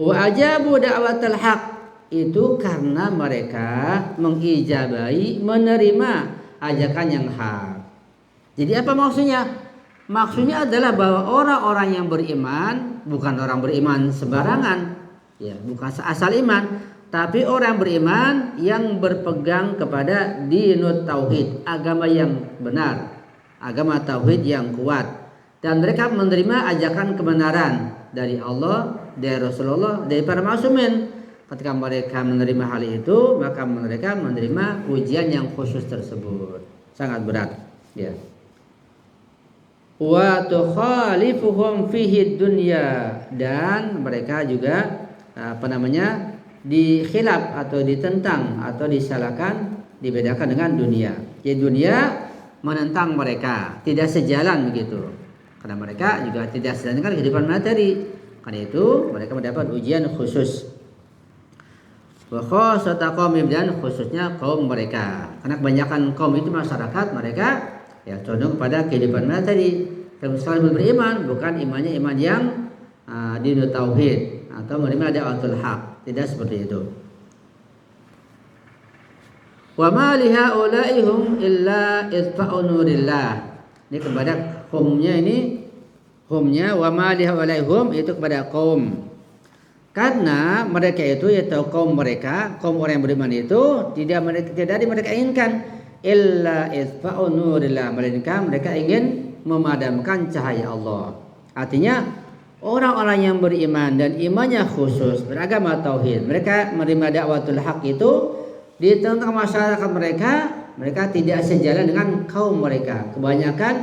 Speaker 1: Wa ajabu da'watal haq, itu karena mereka mengijabai, menerima ajakan yang hak. Jadi apa maksudnya? Maksudnya adalah bahwa orang-orang yang beriman bukan orang beriman sembarangan, ya, bukan asal iman, tapi orang beriman yang berpegang kepada dinut tauhid, agama yang benar, agama tauhid yang kuat, dan mereka menerima ajakan kebenaran dari Allah, dari Rasulullah, dari para ma'sumin. Ketika mereka menerima hal itu, maka mereka menerima ujian yang khusus tersebut, sangat berat, ya. Wa tukhalifuhum fihi dunya, dan mereka juga dikhilaf atau ditentang atau disalahkan, dibedakan dengan dunia. Jadi dunia menentang mereka, tidak sejalan begitu. Karena mereka juga tidak sejalan dengan kehidupan materi. Karena itu mereka mendapat ujian khusus. Wa khassata qaumim, dan khususnya kaum mereka. Karena kebanyakan kaum itu masyarakat mereka ya condong kepada kehidupan materi. Kalau misalnya beriman, bukan imannya iman yang dinut tauhid atau menerima da'watul haq, tidak seperti itu. Wa ma li haula'i hum illa itfa'u nurillah. Ini kepada humnya wa ma li haula'i hum, itu kepada kaum. Karena mereka itu, yaitu kaum mereka, kaum orang yang beriman itu tidak mereka inginkan illa itfa'u nurillah, melainkan mereka ingin memadamkan cahaya Allah. Artinya orang-orang yang beriman dan imannya khusus beragama tauhid, mereka menerima dakwatul haq itu di tengah masyarakat mereka tidak sejalan dengan kaum mereka. Kebanyakan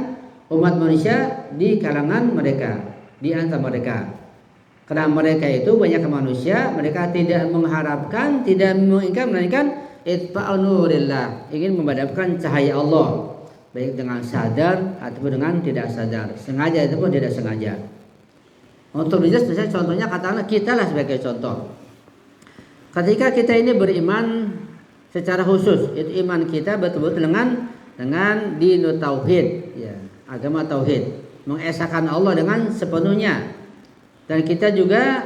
Speaker 1: umat manusia di kalangan mereka, di antara mereka. Karena mereka itu banyak manusia, mereka tidak mengharapkan, tidak menginginkan melainkan itfa'u nurillah, ingin memadamkan cahaya Allah, baik dengan sadar ataupun dengan tidak sadar, sengaja ataupun tidak sengaja. Untuk jelas, misalnya contohnya katakanlah kita lah sebagai contoh. Ketika kita ini beriman secara khusus, itu iman kita betul-betul dengan dinut tauhid, ya, agama tauhid, mengesahkan Allah dengan sepenuhnya. Dan kita juga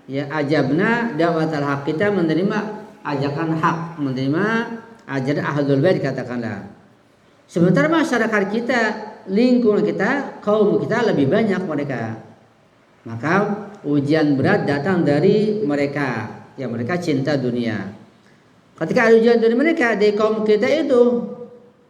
Speaker 1: ya ajabna da'watal haq, kita menerima ajakan hak, menerima ajaran ahlul bait katakanlah. Sementara masyarakat kita, lingkungan kita, kaum kita lebih banyak mereka, maka ujian berat datang dari mereka, ya mereka cinta dunia. Ketika ada ujian dari mereka, dari kaum kita itu,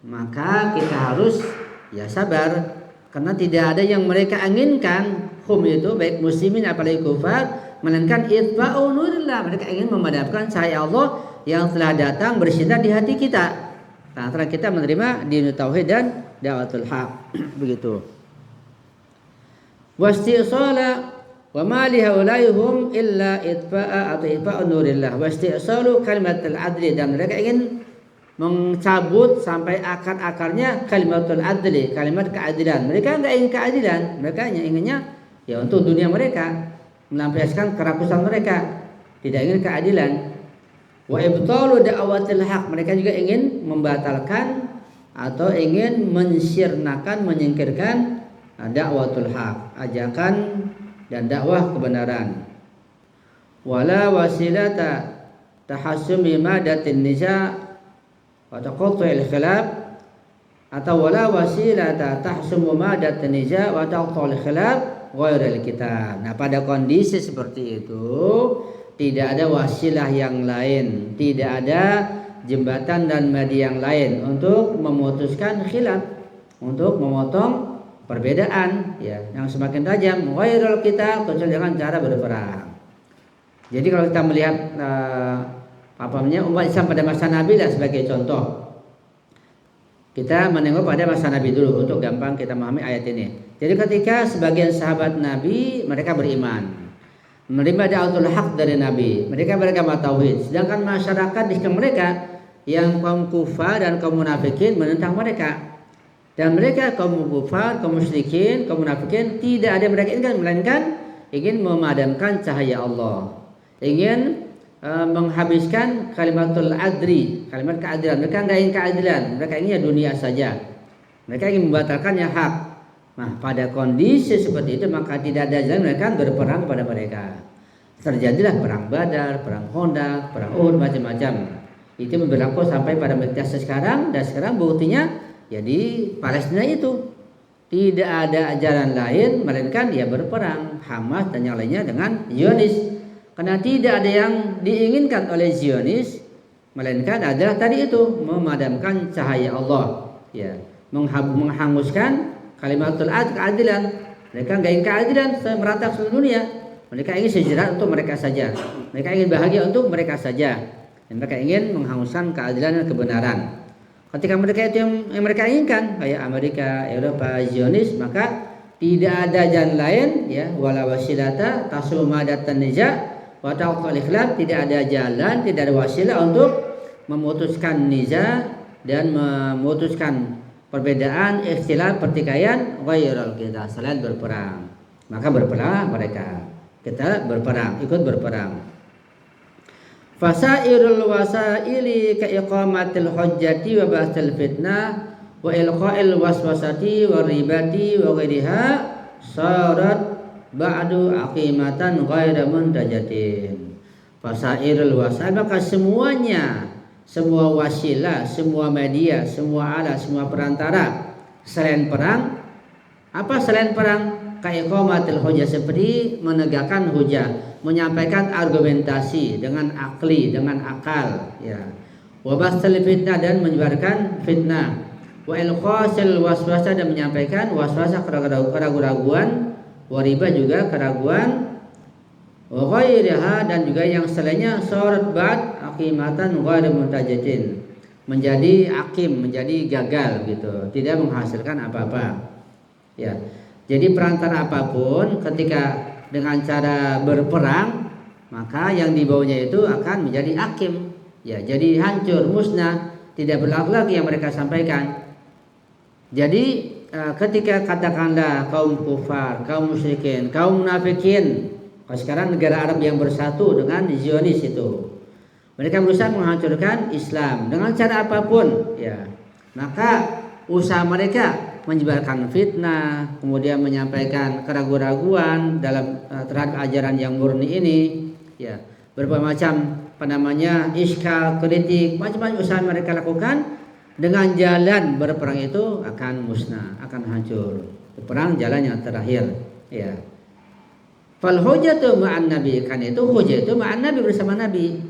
Speaker 1: maka kita harus ya sabar, karena tidak ada yang mereka inginkan, hum itu baik muslimin apalagi kufar, melainkan itfa'u nurillah, mereka ingin memadamkan cahaya Allah yang telah datang bersinar di hati kita. Antara kita menerima dinut tauhid dan da'watul haq. Begitu. Wastisala wa ma li haulaihum illa itfa'a atau itfa'u nurillah. Wastisalu kalimatul adli, dan mereka ingin mencabut sampai akar-akarnya kalimatul adli, kalimat keadilan. Mereka enggak ingin keadilan, mereka hanya inginnya ya untuk dunia mereka, melampiaskan kerakusan mereka, tidak ingin keadilan. Wa ibtalu da'watil haq, mereka juga ingin membatalkan atau ingin mensyirnakan, menyingkirkan dakwatul haq, ajakan dan dakwah kebenaran. Wala wasilata tahassumi madatin nisa wa taqattu'il khilaf, atau wala wasilata tahsumu madatin nisa wa taqattu'il khilaf ghairil kitab. Nah, pada kondisi seperti itu tidak ada wasilah yang lain, tidak ada jembatan dan media yang lain untuk memutuskan khilaf, untuk memotong perbedaan ya yang semakin tajam, ghairul kitab, kecuali dengan cara berperang. Jadi kalau kita melihat umat Islam pada masa Nabi lah sebagai contoh, kita menengok pada masa Nabi dulu untuk gampang kita memahami ayat ini. Jadi ketika sebagian sahabat Nabi mereka beriman, menerima da'watul haq dari Nabi, mereka beragama tauhid, sedangkan masyarakat di sekitar mereka yang kaum kufar dan kaum munafikin menentang mereka. Dan mereka kaum kufar, kaum musyrikin, kaum munafikin tidak ada mereka inginkan, melainkan ingin memadamkan cahaya Allah, ingin menghabiskan kalimatul adri, kalimat keadilan. Mereka enggak ingin keadilan, mereka inginnya dunia saja. Mereka ingin membatalkan yang hak. Nah, pada kondisi seperti itu maka tidak ada jalan mereka berperang pada mereka. Terjadilah perang Badar, perang Khandaq, perang Uhud, macam-macam. Itu berlaku sampai pada masa sekarang, dan sekarang buktinya jadi Palestina itu tidak ada jalan lain melainkan dia berperang Hamas dan yang lainnya dengan Zionis. Karena tidak ada yang diinginkan oleh Zionis melainkan adalah tadi itu memadamkan cahaya Allah, ya, menghanguskan kalimatul adl, keadilan. Mereka nggak ingin keadilan merata seluruh dunia. Mereka ingin sejahtera untuk mereka saja. Mereka ingin bahagia untuk mereka saja. Dan mereka ingin menghanguskan keadilan dan kebenaran. Ketika mereka itu yang mereka inginkan, kayak Amerika, Eropa, Zionis, maka tidak ada jalan lain, ya, wala wasilata tasummadatan niza wa taqal ikhlaf, tidak ada jalan, tidak ada wasilah untuk memutuskan niza dan memutuskan perbedaan, ikhtilaf, pertikaian, ghairul kita selain berperang. Maka berperang mereka. Kita berperang, ikut berperang. Fasairul wasaili ka iqamatil hujjati wa basil fitnah wa ilqa'il waswasati wa ribati wa ghairiha sarat ba'du aqimatan ghaira muntajatin. Fasairul wasail, maka semuanya, semua wasilah, semua media, semua alat, semua perantara selain perang. Apa selain perang? Kaiqamatil hujjah, seperti menegakkan hujjah, menyampaikan argumentasi dengan akli, dengan akal, ya. Wa basal fitnah, dan menyebarkan fitnah. Wa ilqasil waswasa, dan menyampaikan waswasa, keraguan-keraguan. Wa riba, juga keraguan. Wa ghairiha, dan juga yang selainnya, surat ba'd aqimatan ghair muntajatin, menjadi akim, menjadi gagal gitu, tidak menghasilkan apa-apa, ya. Jadi perantara apapun ketika dengan cara berperang, maka yang dibawanya itu akan menjadi akim, ya, jadi hancur, musnah, tidak berlaku lagi yang mereka sampaikan. Jadi ketika katakanlah kaum kufar, kaum musyrikin, kaum munafikin, sekarang negara Arab yang bersatu dengan Zionis itu, mereka berusaha menghancurkan Islam dengan cara apapun, ya, maka usaha mereka menyebarkan fitnah, kemudian menyampaikan keraguan-raguan dalam terhadap ajaran yang murni ini, ya, berbagai macam iskal, kritik, macam-macam usaha mereka lakukan dengan jalan berperang itu akan musnah, akan hancur. Perang jalan yang terakhir, ya. Fal hujjatu ma'an nabi, kan itu hujjah itu ma'an nabi, bersama nabi.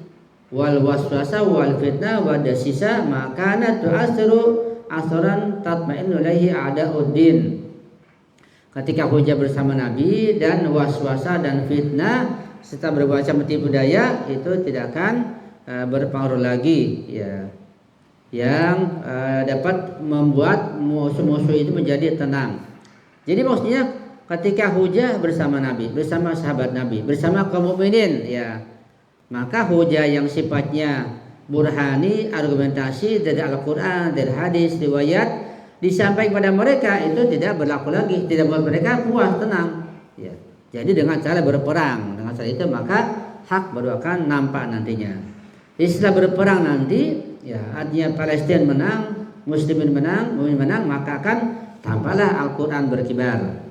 Speaker 1: Wal waswasa wal fitnah wa dasisa makana tu'asiru asaran tatma'innu ilaihi a'da'uddin. Ketika hujah bersama Nabi dan waswasa dan fitnah serta berbagai macam tipu daya itu tidak akan berpengaruh lagi, ya, yang dapat membuat musuh-musuh itu menjadi tenang. Jadi maksudnya ketika hujah bersama Nabi, bersama sahabat Nabi, bersama kaum mukminin, ya, maka hujah yang sifatnya burhani, argumentasi dari Al-Quran, dari hadis, riwayat disampaikan kepada mereka itu tidak berlaku lagi, tidak membuat mereka puas, tenang, ya. Jadi dengan cara berperang, dengan cara itu maka hak baru akan nampak nantinya. Jadi setelah berperang nanti, ya, artinya Palestina menang, Muslimin menang, Mukmin menang, maka akan tampaklah Al-Quran berkibar.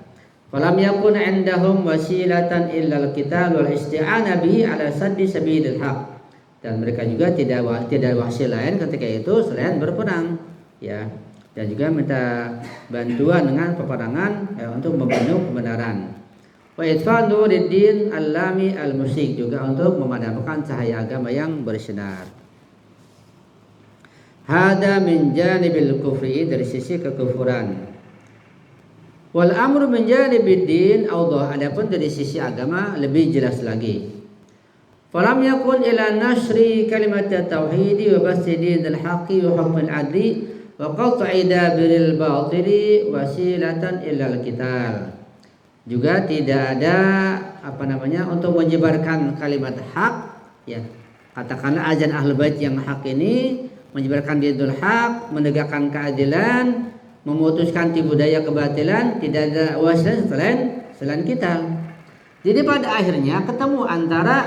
Speaker 1: Falam yakun indahum wasilatan illa al-qital wal isti'anah bihi ala saddi sabilil haq. Dan mereka juga tidak wasil lain ketika itu selain berperang, ya, dan juga minta bantuan dengan peperangan, ya, untuk membunuh kebenaran. Wa itfa nuriddin al-lami al-musyrik, juga untuk memadamkan cahaya agama yang bersinar. Hada min janibil kufri, dari sisi kekufuran. Wal amru min janibid din awdah, adapun dari sisi agama lebih jelas lagi. Falam yakun ila nasri kalimat tauhid wa basti dinil haqqi wa hukmil adli wa qat'i dabiril batili wasilatan illa al-qital. Juga tidak ada untuk menyebarkan kalimat hak, ya, katakanlah azan ahlul bait yang hak ini, menyebarkan dinul hak, menegakkan keadilan, memutuskan tipu daya kebatilan, tidak ada wasilah selain kita. Jadi pada akhirnya ketemu antara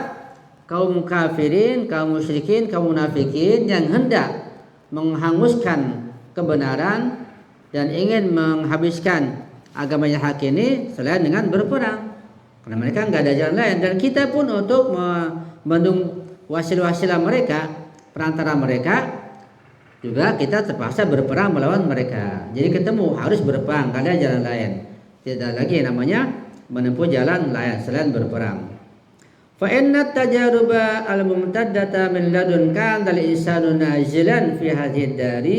Speaker 1: kaum kafirin, kaum musyrikin, kaum munafikin yang hendak menghanguskan kebenaran dan ingin menghabiskan agamanya hak ini selain dengan berperang. Karena mereka nggak ada jalan lain, dan kita pun untuk membendung wasilah-wasilah mereka, perantara mereka, juga kita terpaksa berperang melawan mereka. Jadi ketemu harus berperang, nggak ada jalan lain. Tidak lagi namanya menempuh jalan lain selain berperang. Fa inna tajaruba al-mumtaddata min ladun kana al-insanu nazilan fi hadhihi dari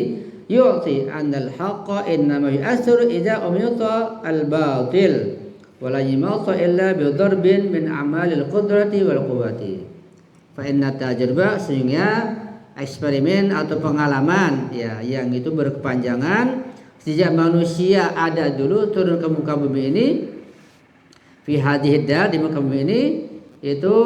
Speaker 1: yu'ti anna al-haqqa innama yu'athiru idza umita al-batil wa la yumata illa bi darbin min a'malil qudrati wal quwwati. Fa inna tajaruba, sehingga eksperimen atau pengalaman ya yang itu berkepanjangan sejak manusia ada dulu turun ke muka bumi ini, fi hadhihi dar, di muka bumi ini, itu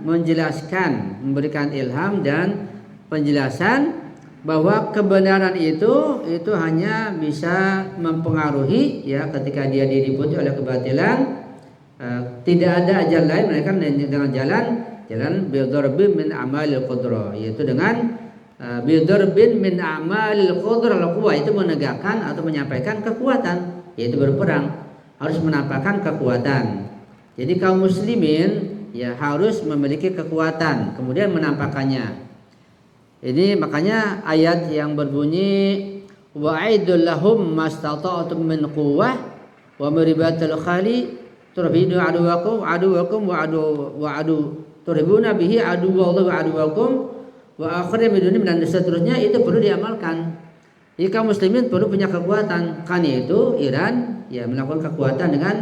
Speaker 1: menjelaskan, memberikan ilham dan penjelasan bahwa kebenaran itu hanya bisa mempengaruhi ya ketika dia diliputi oleh kebatilan. Tidak ada jalan lain melainkan dengan jalan bidarbin min amalil qudrah, yaitu dengan bidarbin min amalil qudrah, al-quwwah, itu menegakkan atau menyampaikan kekuatan, yaitu berperang, harus menampakkan kekuatan. Jadi kaum muslimin ya harus memiliki kekuatan, kemudian menampakkannya. Ini makanya ayat yang berbunyi wa'idul lahum mastata'tum min quwwah wa miribatil khali turhidu aduwakum wa adu turhibuna bihi aduwallahu wa aduwakum wa akhirin biduni, dan seterusnya. Itu perlu diamalkan. Jadi kaum muslimin perlu punya kekuatan. Kan itu Iran ya melakukan kekuatan dengan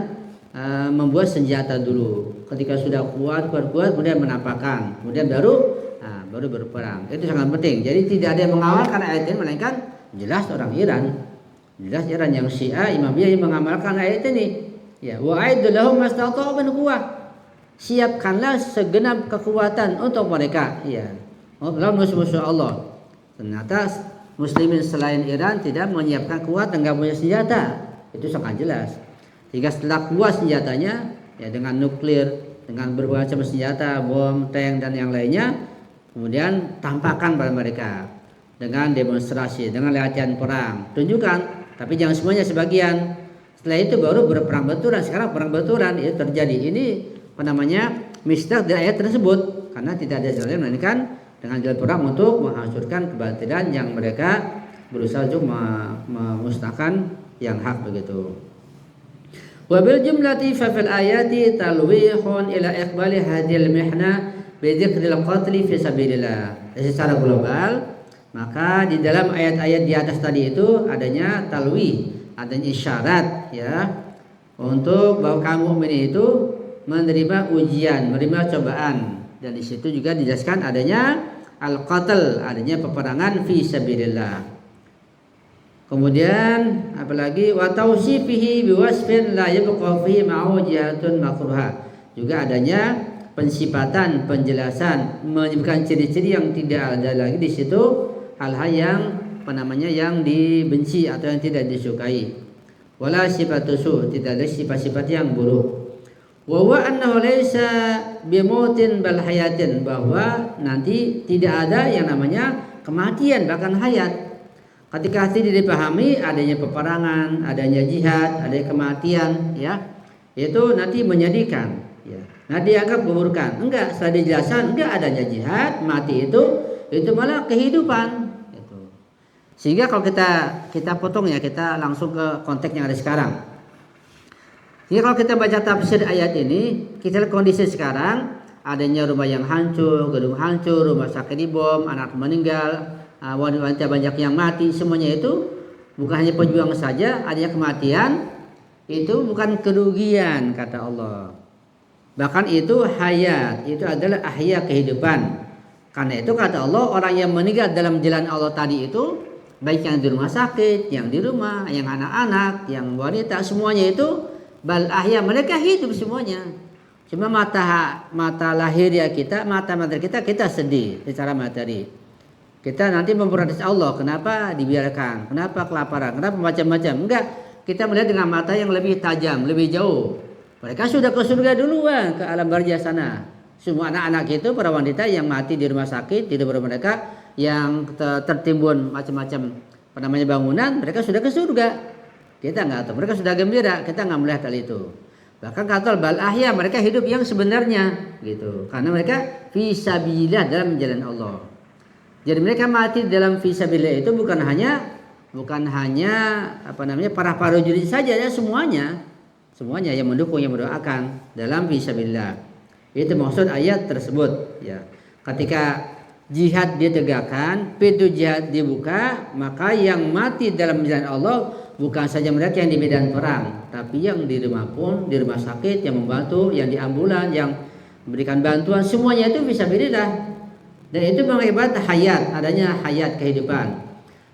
Speaker 1: membuat senjata dulu. Ketika sudah kuat kemudian menampakkan, kemudian baru berperang. Itu sangat penting. Jadi tidak ada yang mengawalkan ayat ini melainkan jelas orang Iran. Jelas Iran yang Syiah Imamiyah yang mengamalkan ayat ini. Ya, wa'idul lahum mastata'u min quwwah. Siapkanlah segenap kekuatan untuk mereka. Ya. Lawan musuh-musuh Allah. Ternyata muslimin selain Iran tidak menyiapkan kuat dan enggak punya senjata. Itu sangat jelas. Sehingga setelah kuat senjatanya ya dengan nuklir, dengan berbagai macam senjata, bom, tank dan yang lainnya, kemudian tampakkan pada mereka dengan demonstrasi, dengan latihan perang, tunjukkan, tapi jangan semuanya, sebagian. Setelah itu baru berperang betulan. Sekarang perang betulan itu terjadi. Ini apa namanya? Misdak dari ayat tersebut, karena tidak ada jalan melainkan dengan jalan perang untuk menghancurkan kebatilan yang mereka berusaha untuk memusnahkan yang hak begitu. Wa bil jumlati fa fil ayati talwihun ila iqbali hadhil mihna bi dzikril qatli fi sabilillah. Secara global, maka di dalam ayat-ayat di atas tadi itu adanya talwih, adanya isyarat ya untuk bahwa kaum mukmin itu menerima ujian, menerima cobaan, dan di situ juga dijelaskan adanya al-qatl, adanya peperangan fi sabilillah. Kemudian apalagi wa tausifihi biwasfin la yabqa fihi ma'ujatun makruha. Juga adanya pensifatan, penjelasan, menyebutkan ciri-ciri yang tidak ada lagi di situ, hal-hal yang yang dibenci atau yang tidak disukai. Wala sifatu su, tidak ada sifat-sifat yang buruk. Wa huwa annahu laysa bimutin bal hayatin, bahwa nanti tidak ada yang namanya kematian bahkan hayat. Ketika tidak dipahami adanya peperangan, adanya jihad, adanya kematian ya, itu nanti menyedihkan ya. Nah dianggap keburukan. Enggak, setelah dijelaskan enggak adanya jihad, mati itu malah kehidupan. Sehingga kalau kita potong ya, kita langsung ke konteks yang ada sekarang. Jadi kalau kita baca tafsir ayat ini, kita lihat kondisi sekarang, adanya rumah yang hancur, gedung hancur, rumah sakit dibom, anak meninggal, wanita banyak yang mati, semuanya itu bukan hanya pejuang saja, adanya kematian itu bukan kerugian kata Allah. Bahkan itu hayat, itu adalah ahya, kehidupan. Karena itu kata Allah, orang yang meninggal dalam jalan Allah tadi itu, baik yang di rumah sakit, yang di rumah, yang anak-anak, yang wanita, semuanya itu bal ahya, mereka hidup semuanya. Cuma mata lahiriah kita, mata materi kita sedih secara materi. Kita nanti memprotes Allah, kenapa dibiarkan, kenapa kelaparan, kenapa macam-macam. Enggak, kita melihat dengan mata yang lebih tajam, lebih jauh. Mereka sudah ke surga duluan, ke alam barzah sana. Semua anak-anak itu, para wanita yang mati di rumah sakit, di rumah mereka, yang tertimbun macam-macam bangunan, mereka sudah ke surga. Kita nggak tahu. Mereka sudah gembira, kita nggak melihat hal itu. Bahkan kata bal ahya, mereka hidup yang sebenarnya gitu. Karena mereka fisabilillah dalam jalan Allah. Jadi mereka mati dalam fisabilillah itu bukan hanya para prajurit saja ya, semuanya yang mendukung, yang mendoakan dalam fisabilillah. Itu maksud ayat tersebut ya. Ketika jihad ditegakkan, pintu jihad dibuka, maka yang mati dalam jalan Allah bukan saja mereka yang di medan perang, tapi yang di rumah pun, di rumah sakit, yang membantu, yang di ambulan, yang memberikan bantuan, semuanya itu fisabilillah. Dan itu mengakibat hayat, adanya hayat kehidupan.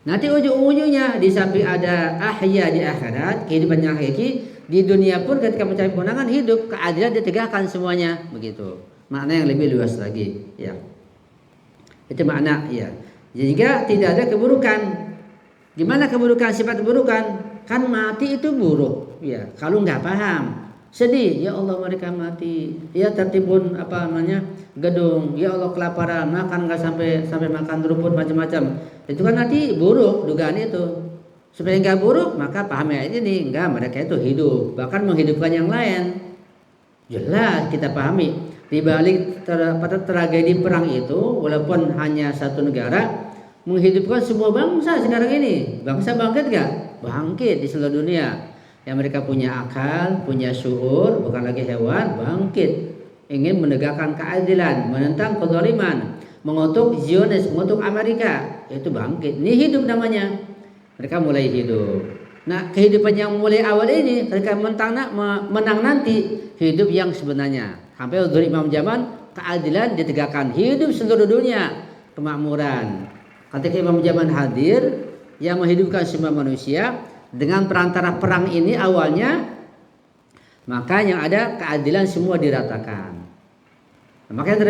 Speaker 1: Nanti ujung-ujungnya di samping ada ahya di akhirat, kehidupan yang hakiki, di dunia pun ketika mencapai kemenangan hidup, keadilan ditegakkan semuanya, begitu. Makna yang lebih luas lagi, ya. Itu makna, ya. Jika tidak ada keburukan. Gimana keburukan, sifat keburukan? Kan mati itu buruk, ya. Kalau nggak paham, sedih, ya Allah mereka mati, ya tertimbun gedung, ya Allah kelaparan, makan nggak sampai makan rumput macam-macam. Itu kan nanti buruk dugaan itu. Supaya nggak buruk, maka paham ayat ini, enggak, mereka itu hidup, bahkan menghidupkan yang lain. Jelas kita pahami di balik tragedi perang itu, walaupun hanya satu negara, menghidupkan semua bangsa sekarang ini. Bangsa bangkit gak? Bangkit di seluruh dunia. Yang mereka punya akal, punya syuur, bukan lagi hewan, bangkit. Ingin menegakkan keadilan, menentang kezaliman, mengutuk Zionis, mengutuk Amerika. Itu bangkit. Ini hidup namanya. Mereka mulai hidup. Nah, kehidupan yang mulai awal ini, mereka menang nanti, hidup yang sebenarnya. Sampai dari Imam Zaman, keadilan ditegakkan. Hidup seluruh dunia, kemakmuran. Ketika Imam Zaman hadir, yang menghidupkan semua manusia dengan perantara perang ini awalnya, maka yang ada keadilan semua diratakan. Maka yang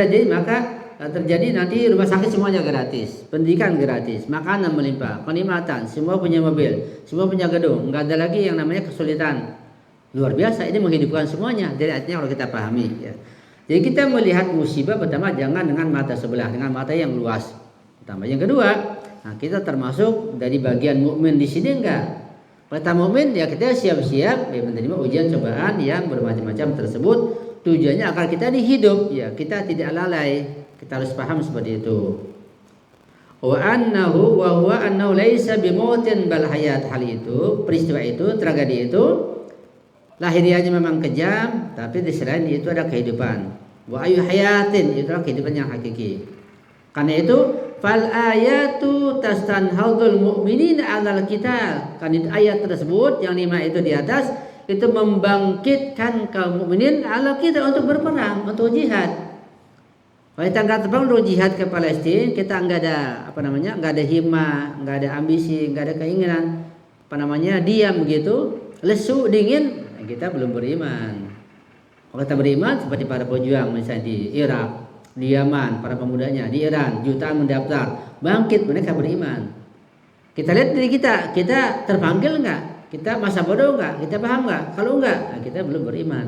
Speaker 1: terjadi nanti rumah sakit semuanya gratis, pendidikan gratis, makanan melimpah, kenikmatan, semua punya mobil, semua punya gedung, nggak ada lagi yang namanya kesulitan. Luar biasa, ini menghidupkan semuanya. Jadi artinya kalau kita pahami, ya. Jadi kita melihat musibah pertama jangan dengan mata sebelah, dengan mata yang luas. Pertama, yang kedua, nah kita termasuk dari bagian mukmin di sini enggak? Kita mukmin ya kita siap-siap menerima ujian cobaan yang bermacam-macam tersebut. Tujuannya agar kita dihidup, ya kita tidak lalai. Kita harus paham seperti itu. Wa huwa annahu laisa bimautin bal hayat. Hal itu, peristiwa itu, tragedi itu lahiriahnya memang kejam, tapi di selain itu ada kehidupan. Wa ayu hayatin, itulah kehidupan yang hakiki. Karena itu fal ayatu tastanhadul mu'minin 'alal qital. Kan ayat tersebut yang 5 itu di atas itu membangkitkan kaum mukminin 'alal qital untuk berperang, untuk jihad. Kalau kita angkat terbang untuk jihad ke Palestina, kita enggak ada hima, enggak ada ambisi, enggak ada keinginan, diam begitu, lesu, dingin, kita belum beriman. Kalau kita beriman seperti para pejuang misalnya di Irak, di Yaman, para pemudanya, di Iran, jutaan mendaftar, bangkit, mereka beriman. Kita lihat diri kita terpanggil enggak? Kita masa bodoh enggak? Kita paham enggak? Kalau enggak, nah kita belum beriman.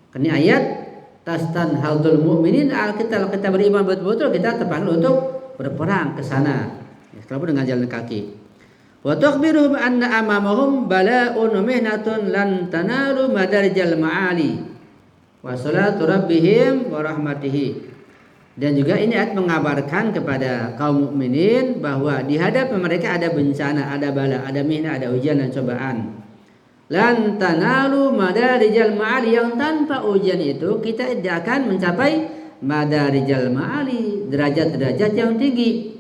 Speaker 1: Karena ayat tastanhadul mu'minin al-qital, kita beriman betul-betul, kita terpanggil untuk berperang ke sana. Walaupun dengan jalan kaki. Wa tukhbiruhum anna amamahum bala'un mihnatun lan tanalu madarijal ma'ali wa salatu rabbihim wa rahmatihi. Dan juga ini ayat mengabarkan kepada kaum mukminin bahwa di hadapan mereka ada bencana, ada bala, ada mihna, ada ujian dan cobaan. Lan tanalu madarijal ma'ali, yang tanpa ujian itu kita tidak akan mencapai madarijal ma'ali, derajat-derajat yang tinggi.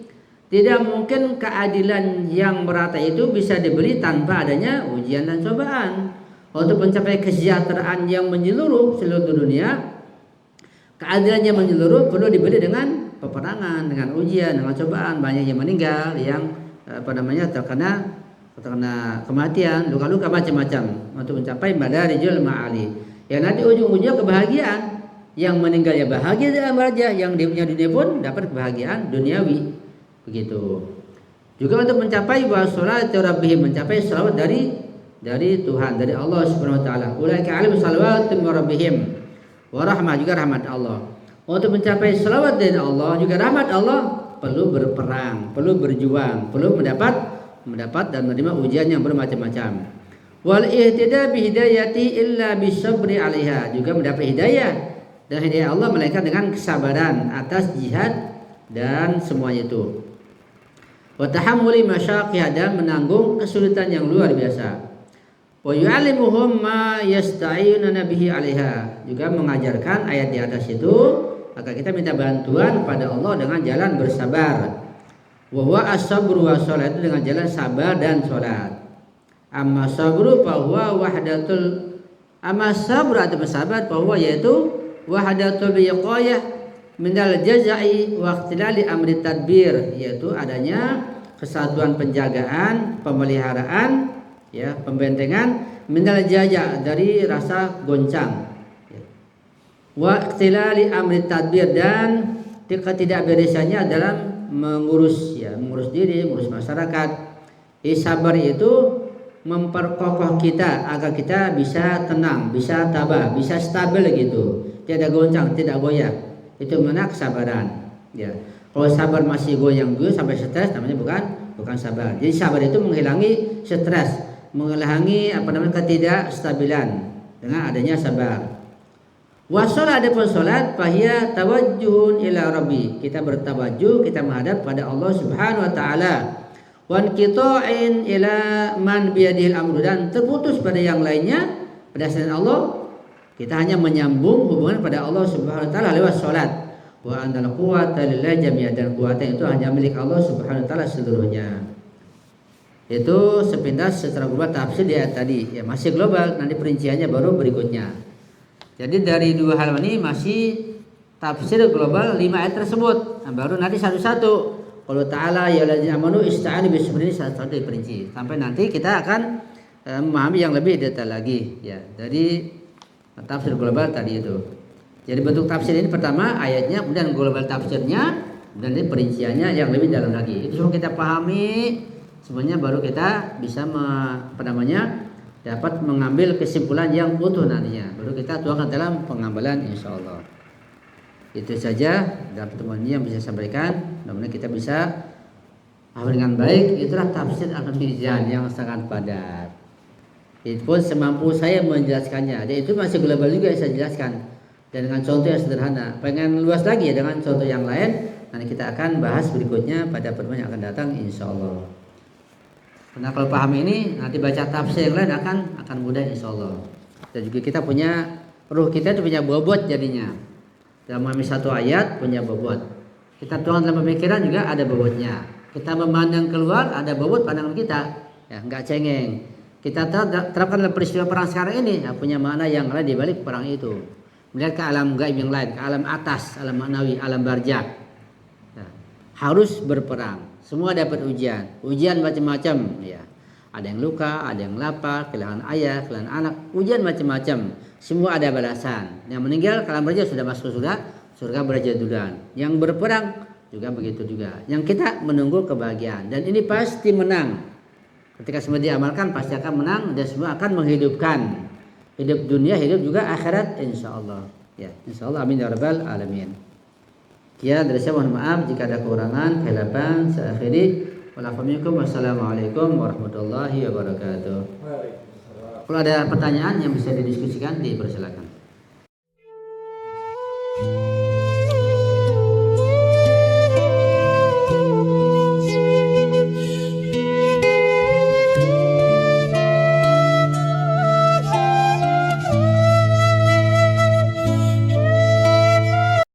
Speaker 1: Tidak mungkin keadilan yang merata itu bisa diberi tanpa adanya ujian dan cobaan. Untuk mencapai kesejahteraan yang menyeluruh seluruh dunia, keadilan yang menyeluruh perlu diberi dengan peperangan, dengan ujian, dengan cobaan. Banyak yang meninggal, yang terkena kematian, luka-luka macam-macam untuk mencapai madarijul ma'ali. Yang nanti ujung-ujungnya kebahagiaan. Yang meninggal ya bahagia dalam raja, yang di dunia pun dapat kebahagiaan duniawi. Begitu. Juga untuk mencapai wassalatu rabbihim, mencapai salawat dari Tuhan, dari Allah Subhanahu wa taala. Ulaika alim salawatu min rabbihim wa rahmah, juga rahmat Allah. Untuk mencapai salawat dari Allah, juga rahmat Allah, perlu berperang, perlu berjuang, perlu mendapat dan menerima ujian yang bermacam-macam. Wal ihtida bi hidayati illa bisabri 'alaiha, juga mendapat hidayah dan hidayah Allah melainkan dengan kesabaran atas jihad dan semuanya itu. Wa tahammuli masyaqiha, dan menanggung kesulitan yang luar biasa. Wa yu'allimuhum ma yasta'inuna bihi 'alaiha, juga mengajarkan ayat di atas itu agar kita minta bantuan pada Allah dengan jalan bersabar. Wa huwa as-sabru wa shalat, itu dengan jalan sabar dan salat. Amma sabru bahwa wahdatul sabru atau bersabar bahwa yaitu wahdatul biqayah minal jaza'i wa ikhtilali amri tadbir, yaitu adanya kesatuan penjagaan, pemeliharaan, ya, pembentengan, minal jaza' dari rasa goncang, wa ikhtilali amri tadbir, dan ketidakberesannya dalam mengurus diri, mengurus masyarakat. Sabar itu memperkokoh kita agar kita bisa tenang, bisa tabah, bisa stabil gitu, tidak goncang, tidak goyah. Itu mana kesabaran. Ya, kalau sabar masih goyang dulu sampai stres, namanya bukan sabar. Jadi sabar itu menghilangi stres, menghilangi ketidakstabilan dengan adanya sabar. Wasolat, ada pun solat, fahiyya tawajjuhun ila rabbi, kita bertawajuh, kita menghadap pada Allah Subhanahu wa taala. Wan qita'in ila man biyadihil amru, dan terputus pada yang lainnya berdasarkan Allah. Kita hanya menyambung hubungan pada Allah Subhanahu wa taala lewat salat. Wa anal quwwata lillahi jami'an, dan kuatan itu hanya milik Allah Subhanahu wa taala seluruhnya. Itu sepintas secara global tafsir di ayat tadi. Ya, masih global, nanti perinciannya baru berikutnya. Jadi dari dua hal ini masih tafsir global 5 ayat tersebut. Nah, baru nanti satu-satu. Allah Ta'ala ya alladzina amanu ista'inu bisabri, satu-satu diperinci sampai nanti kita akan memahami yang lebih detail lagi, ya. Dari tafsir global tadi itu. Jadi bentuk tafsir ini pertama ayatnya, kemudian global tafsirnya, dan ini perinciannya yang lebih dalam lagi. Itu semua kita pahami semuanya, baru kita bisa dapat mengambil kesimpulan yang utuh nantinya. Baru kita tuangkan dalam pengambilan insyaallah. Itu saja dalam pertemuan ini yang bisa saya sampaikan. Mudah-mudahan kita bisa paham dengan baik. Itulah tafsir Al-Mizan yang sangat padat. Itu pun semampu saya menjelaskannya. Dan itu masih global juga yang saya jelaskan. Dan dengan contoh yang sederhana. Pengen luas lagi ya dengan contoh yang lain, nanti kita akan bahas berikutnya pada pertemuan yang akan datang insyaallah. Karena kalau paham ini, nanti baca tafsir yang lain akan mudah insyaallah. Dan juga kita punya, ruh kita itu punya bobot jadinya. Dalam memahami satu ayat punya bobot. Kita tuang dalam pemikiran juga ada bobotnya. Kita memandang keluar ada bobot pandangan kita. Ya, enggak cengeng. Kita terapkan dalam peristiwa perang sekarang ini, ya, punya makna yang lain di balik perang itu. Melihat ke alam gaib yang lain, ke alam atas, alam maknawi, alam barzakh. Ya, harus berperang. Semua dapat ujian macam-macam, ya. Ada yang luka, ada yang lapar, kehilangan ayah, kehilangan anak, ujian macam-macam. Semua ada balasan. Yang meninggal kalau berjaya sudah masuk surga berjaya duluan. Yang berperang juga begitu juga. Yang kita menunggu kebahagiaan, dan ini pasti menang. Ketika semua diamalkan pasti akan menang, dan semua akan menghidupkan hidup dunia, hidup juga akhirat insyaallah. Ya, insyaallah, amin ya rabbal alamin. Ya, dari saya mohon maaf jika ada kekurangan, khilafan, saya akhiri. Wassalamualaikum warahmatullahi wabarakatuh. Kalau ada pertanyaan yang bisa didiskusikan, dipersilakan.